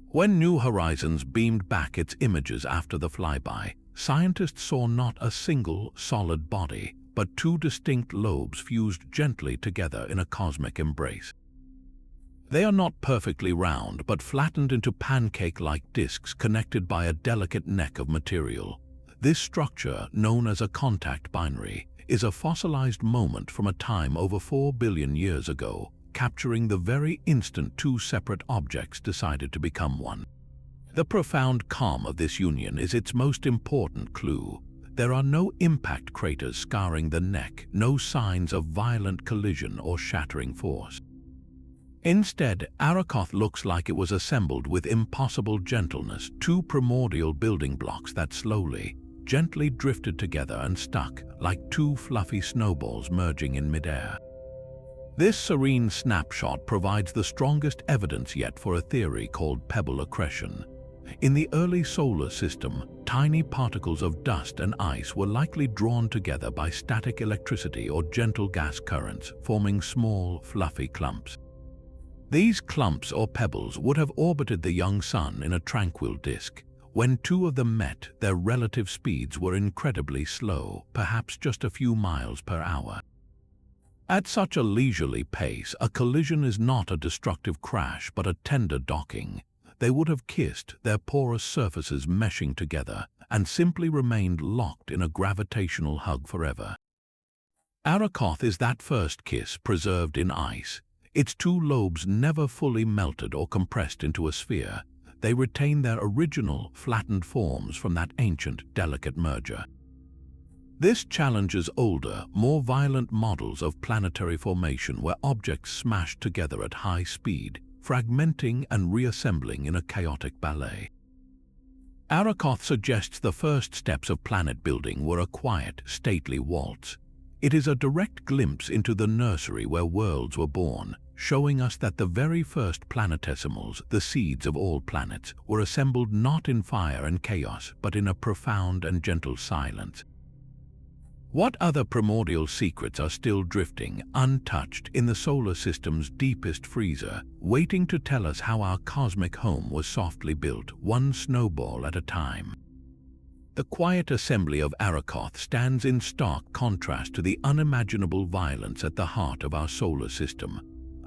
S1: When New Horizons beamed back its images after the flyby, scientists saw not a single, solid body, but two distinct lobes fused gently together in a cosmic embrace. They are not perfectly round, but flattened into pancake-like discs connected by a delicate neck of material. This structure, known as a contact binary, is a fossilized moment from a time over 4 billion years ago, capturing the very instant two separate objects decided to become one. The profound calm of this union is its most important clue. There are no impact craters scarring the neck, no signs of violent collision or shattering force. Instead, Arakoth looks like it was assembled with impossible gentleness, two primordial building blocks that slowly, gently drifted together and stuck, like two fluffy snowballs merging in midair. This serene snapshot provides the strongest evidence yet for a theory called pebble accretion. In the early solar system, tiny particles of dust and ice were likely drawn together by static electricity or gentle gas currents, forming small, fluffy clumps. These clumps or pebbles would have orbited the young sun in a tranquil disk. When two of them met, their relative speeds were incredibly slow, perhaps just a few miles per hour. At such a leisurely pace, a collision is not a destructive crash but a tender docking. They would have kissed, their porous surfaces meshing together, and simply remained locked in a gravitational hug forever. Arakoth is that first kiss preserved in ice. Its two lobes never fully melted or compressed into a sphere. They retain their original, flattened forms from that ancient, delicate merger. This challenges older, more violent models of planetary formation where objects smashed together at high speed, fragmenting and reassembling in a chaotic ballet. Arakoth suggests the first steps of planet building were a quiet, stately waltz. It is a direct glimpse into the nursery where worlds were born, showing us that the very first planetesimals, the seeds of all planets, were assembled not in fire and chaos, but in a profound and gentle silence. What other primordial secrets are still drifting, untouched, in the solar system's deepest freezer, waiting to tell us how our cosmic home was softly built, one snowball at a time? The quiet assembly of Arakoth stands in stark contrast to the unimaginable violence at the heart of our solar system.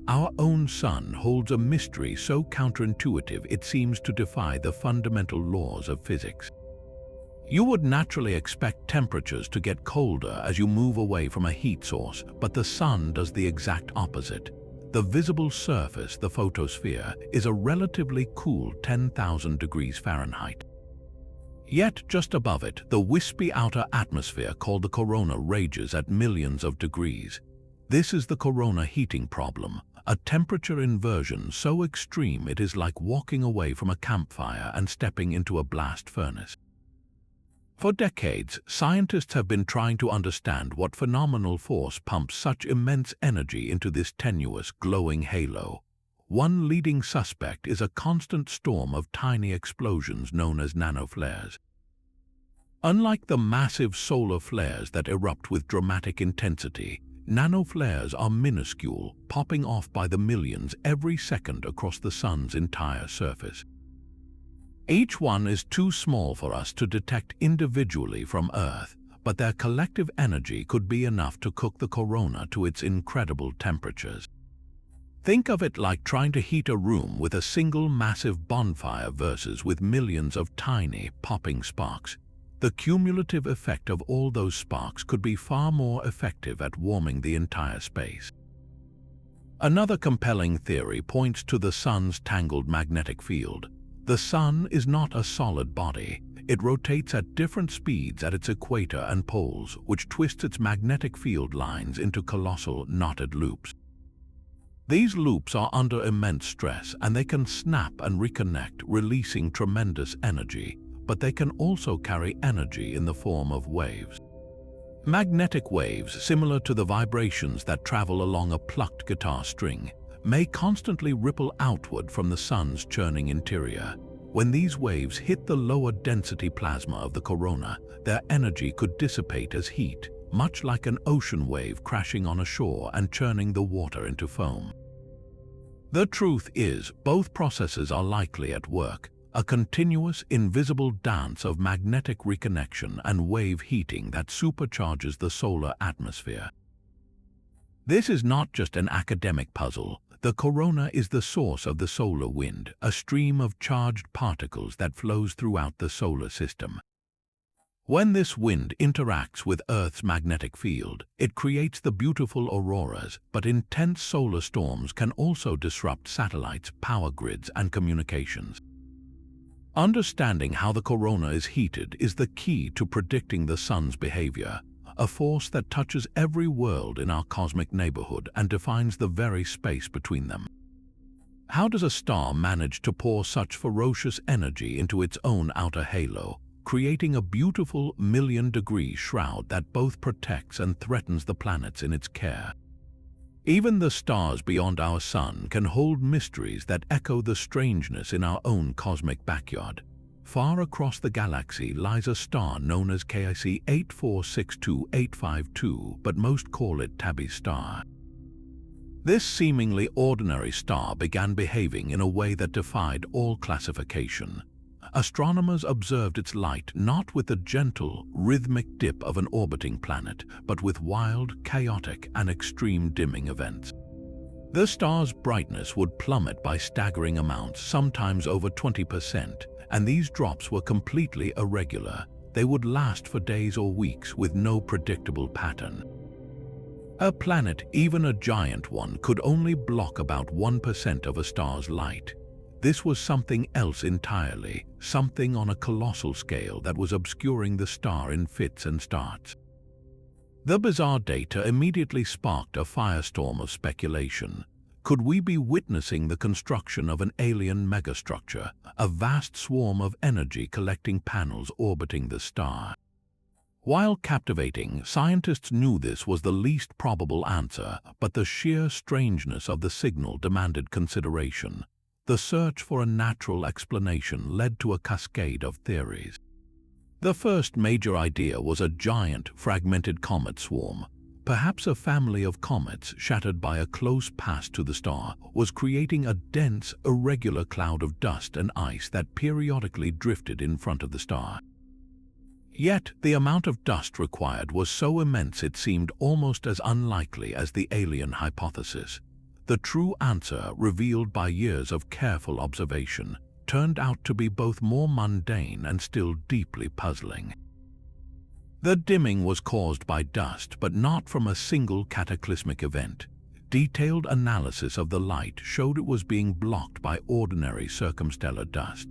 S1: Our own sun holds a mystery so counterintuitive it seems to defy the fundamental laws of physics. You would naturally expect temperatures to get colder as you move away from a heat source, but the sun does the exact opposite. The visible surface, the photosphere, is a relatively cool 10,000 degrees Fahrenheit. Yet just above it, the wispy outer atmosphere called the corona rages at millions of degrees. This is the corona heating problem, a temperature inversion so extreme it is like walking away from a campfire and stepping into a blast furnace. For decades, scientists have been trying to understand what phenomenal force pumps such immense energy into this tenuous, glowing halo. One leading suspect is a constant storm of tiny explosions known as nanoflares. Unlike the massive solar flares that erupt with dramatic intensity, nanoflares are minuscule, popping off by the millions every second across the sun's entire surface. Each one is too small for us to detect individually from Earth, but their collective energy could be enough to cook the corona to its incredible temperatures. Think of it like trying to heat a room with a single massive bonfire versus with millions of tiny, popping sparks. The cumulative effect of all those sparks could be far more effective at warming the entire space. Another compelling theory points to the sun's tangled magnetic field. The sun is not a solid body. It rotates at different speeds at its equator and poles, which twists its magnetic field lines into colossal knotted loops. These loops are under immense stress and they can snap and reconnect, releasing tremendous energy, but they can also carry energy in the form of waves. Magnetic waves, similar to the vibrations that travel along a plucked guitar string, may constantly ripple outward from the sun's churning interior. When these waves hit the lower density plasma of the corona, their energy could dissipate as heat, much like an ocean wave crashing on a shore and churning the water into foam. The truth is, both processes are likely at work, a continuous, invisible dance of magnetic reconnection and wave heating that supercharges the solar atmosphere. This is not just an academic puzzle. The corona is the source of the solar wind, a stream of charged particles that flows throughout the solar system. When this wind interacts with Earth's magnetic field, it creates the beautiful auroras, but intense solar storms can also disrupt satellites, power grids, and communications. Understanding how the corona is heated is the key to predicting the sun's behavior, a force that touches every world in our cosmic neighborhood and defines the very space between them. How does a star manage to pour such ferocious energy into its own outer halo, creating a beautiful million-degree shroud that both protects and threatens the planets in its care? Even the stars beyond our sun can hold mysteries that echo the strangeness in our own cosmic backyard. Far across the galaxy lies a star known as KIC 8462852, but most call it Tabby's star. This seemingly ordinary star began behaving in a way that defied all classification. Astronomers observed its light not with the gentle, rhythmic dip of an orbiting planet, but with wild, chaotic, and extreme dimming events. The star's brightness would plummet by staggering amounts, sometimes over 20%, and these drops were completely irregular. They would last for days or weeks with no predictable pattern. A planet, even a giant one, could only block about 1% of a star's light. This was something else entirely, something on a colossal scale that was obscuring the star in fits and starts. The bizarre data immediately sparked a firestorm of speculation. Could we be witnessing the construction of an alien megastructure, a vast swarm of energy collecting panels orbiting the star? While captivating, scientists knew this was the least probable answer, but the sheer strangeness of the signal demanded consideration. The search for a natural explanation led to a cascade of theories. The first major idea was a giant, fragmented comet swarm. Perhaps a family of comets, shattered by a close pass to the star, was creating a dense, irregular cloud of dust and ice that periodically drifted in front of the star. Yet, the amount of dust required was so immense it seemed almost as unlikely as the alien hypothesis. The true answer, revealed by years of careful observation, turned out to be both more mundane and still deeply puzzling. The dimming was caused by dust, but not from a single cataclysmic event. Detailed analysis of the light showed it was being blocked by ordinary circumstellar dust.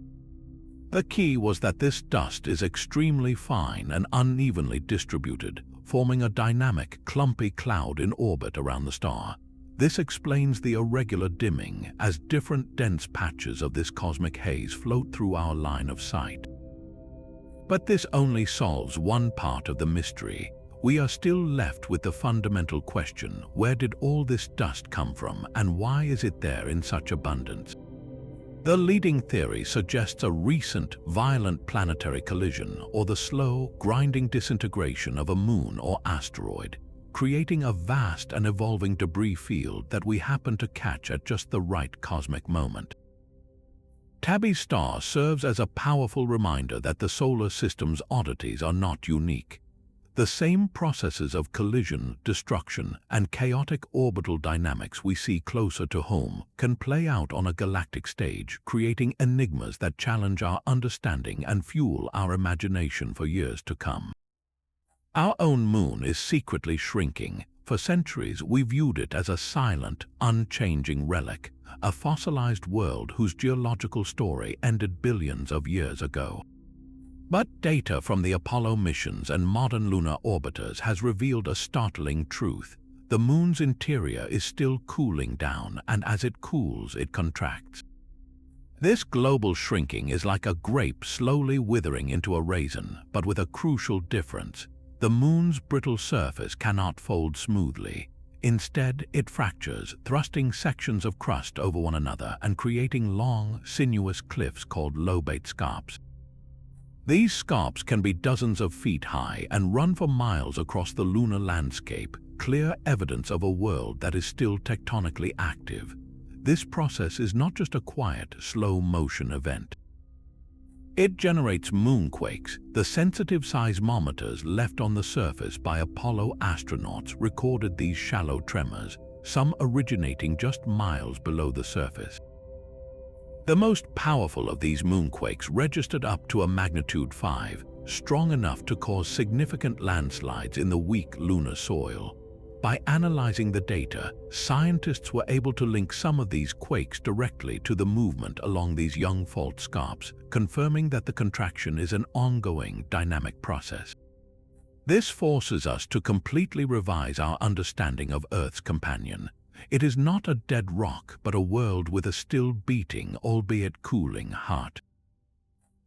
S1: The key was that this dust is extremely fine and unevenly distributed, forming a dynamic, clumpy cloud in orbit around the star. This explains the irregular dimming, as different dense patches of this cosmic haze float through our line of sight. But this only solves one part of the mystery. We are still left with the fundamental question: where did all this dust come from, and why is it there in such abundance? The leading theory suggests a recent, violent planetary collision, or the slow, grinding disintegration of a moon or asteroid, creating a vast and evolving debris field that we happen to catch at just the right cosmic moment. Tabby's star serves as a powerful reminder that the solar system's oddities are not unique. The same processes of collision, destruction, and chaotic orbital dynamics we see closer to home can play out on a galactic stage, creating enigmas that challenge our understanding and fuel our imagination for years to come. Our own moon is secretly shrinking. For centuries, we viewed it as a silent, unchanging relic, a fossilized world whose geological story ended billions of years ago. But data from the Apollo missions and modern lunar orbiters has revealed a startling truth. The moon's interior is still cooling down, and as it cools, it contracts. This global shrinking is like a grape slowly withering into a raisin, but with a crucial difference. The moon's brittle surface cannot fold smoothly. Instead, it fractures, thrusting sections of crust over one another and creating long, sinuous cliffs called lobate scarps. These scarps can be dozens of feet high and run for miles across the lunar landscape, clear evidence of a world that is still tectonically active. This process is not just a quiet, slow-motion event. It generates moonquakes. The sensitive seismometers left on the surface by Apollo astronauts recorded these shallow tremors, some originating just miles below the surface. The most powerful of these moonquakes registered up to a magnitude 5, strong enough to cause significant landslides in the weak lunar soil. By analyzing the data, scientists were able to link some of these quakes directly to the movement along these young fault scarps, confirming that the contraction is an ongoing, dynamic process. This forces us to completely revise our understanding of Earth's companion. It is not a dead rock, but a world with a still beating, albeit cooling, heart.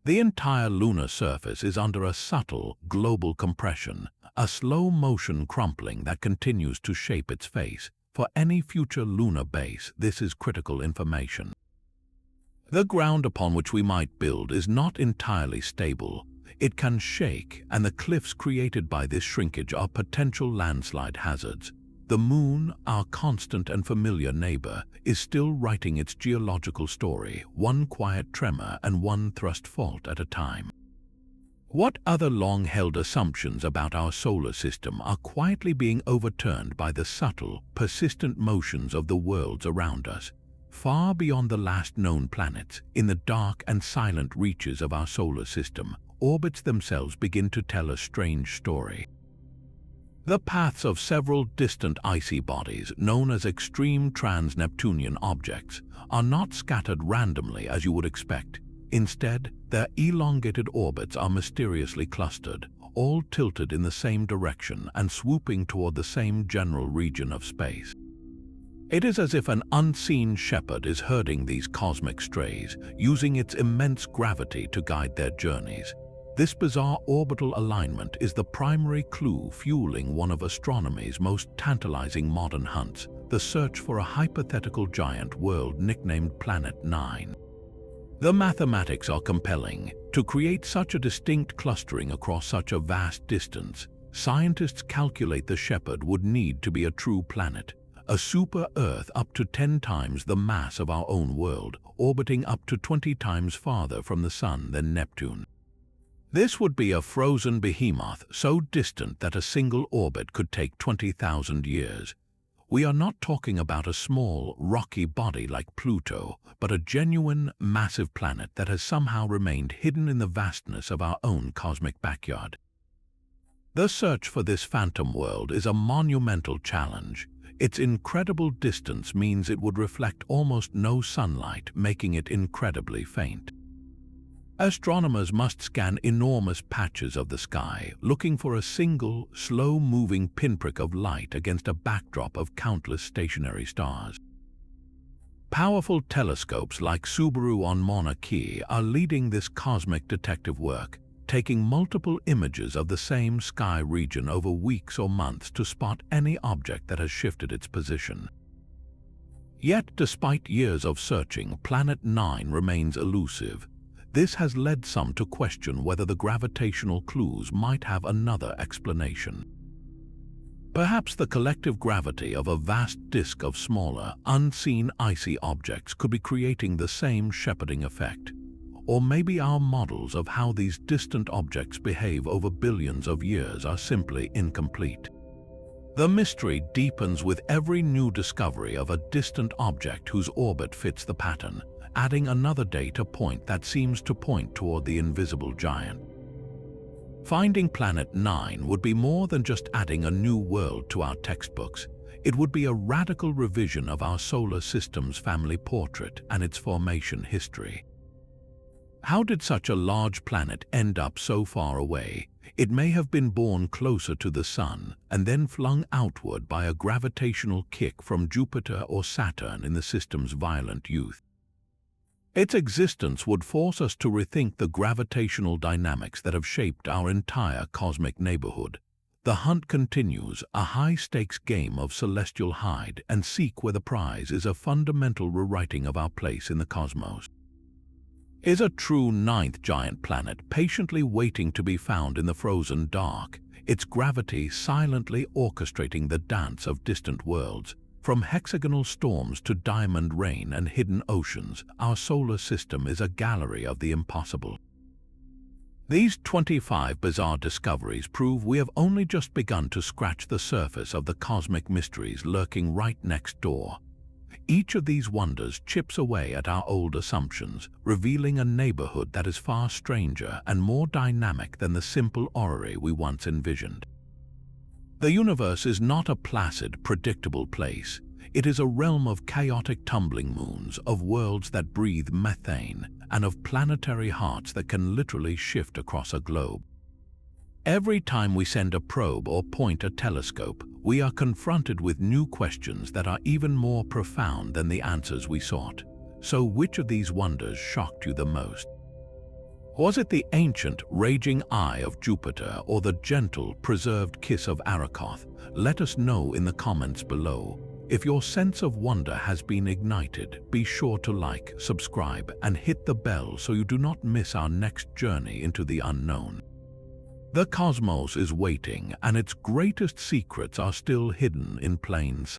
S1: The entire lunar surface is under a subtle, global compression, a slow-motion crumpling that continues to shape its face. For any future lunar base, this is critical information. The ground upon which we might build is not entirely stable. It can shake, and the cliffs created by this shrinkage are potential landslide hazards. The Moon, our constant and familiar neighbor, is still writing its geological story, one quiet tremor and one thrust fault at a time. What other long-held assumptions about our solar system are quietly being overturned by the subtle, persistent motions of the worlds around us? Far beyond the last known planets, in the dark and silent reaches of our solar system, orbits themselves begin to tell a strange story. The paths of several distant icy bodies, known as extreme trans-Neptunian objects, are not scattered randomly as you would expect. Instead, their elongated orbits are mysteriously clustered, all tilted in the same direction and swooping toward the same general region of space. It is as if an unseen shepherd is herding these cosmic strays, using its immense gravity to guide their journeys. This bizarre orbital alignment is the primary clue fueling one of astronomy's most tantalizing modern hunts, the search for a hypothetical giant world nicknamed Planet 9. The mathematics are compelling. To create such a distinct clustering across such a vast distance, scientists calculate the shepherd would need to be a true planet, a super-Earth up to 10 times the mass of our own world, orbiting up to 20 times farther from the Sun than Neptune. This would be a frozen behemoth so distant that a single orbit could take 20,000 years. We are not talking about a small, rocky body like Pluto, but a genuine, massive planet that has somehow remained hidden in the vastness of our own cosmic backyard. The search for this phantom world is a monumental challenge. Its incredible distance means it would reflect almost no sunlight, making it incredibly faint. Astronomers must scan enormous patches of the sky, looking for a single, slow-moving pinprick of light against a backdrop of countless stationary stars. Powerful telescopes like Subaru on Mauna Kea are leading this cosmic detective work, taking multiple images of the same sky region over weeks or months to spot any object that has shifted its position. Yet, despite years of searching, Planet 9 remains elusive. This has led some to question whether the gravitational clues might have another explanation. Perhaps the collective gravity of a vast disk of smaller, unseen icy objects could be creating the same shepherding effect. Or maybe our models of how these distant objects behave over billions of years are simply incomplete. The mystery deepens with every new discovery of a distant object whose orbit fits the pattern, adding another data point that seems to point toward the invisible giant. Finding Planet 9 would be more than just adding a new world to our textbooks. It would be a radical revision of our solar system's family portrait and its formation history. How did such a large planet end up so far away? It may have been born closer to the Sun and then flung outward by a gravitational kick from Jupiter or Saturn in the system's violent youth. Its existence would force us to rethink the gravitational dynamics that have shaped our entire cosmic neighborhood. The hunt continues, a high-stakes game of celestial hide and seek where the prize is a fundamental rewriting of our place in the cosmos. Is a true ninth giant planet patiently waiting to be found in the frozen dark, its gravity silently orchestrating the dance of distant worlds? From hexagonal storms to diamond rain and hidden oceans, our solar system is a gallery of the impossible. These 25 bizarre discoveries prove we have only just begun to scratch the surface of the cosmic mysteries lurking right next door. Each of these wonders chips away at our old assumptions, revealing a neighborhood that is far stranger and more dynamic than the simple orrery we once envisioned. The universe is not a placid, predictable place. It is a realm of chaotic tumbling moons, of worlds that breathe methane, and of planetary hearts that can literally shift across a globe. Every time we send a probe or point a telescope, we are confronted with new questions that are even more profound than the answers we sought. So which of these wonders shocked you the most? Was it the ancient, raging eye of Jupiter or the gentle, preserved kiss of Arakoth? Let us know in the comments below. If your sense of wonder has been ignited, be sure to like, subscribe, and hit the bell so you do not miss our next journey into the unknown. The cosmos is waiting, and its greatest secrets are still hidden in plain sight.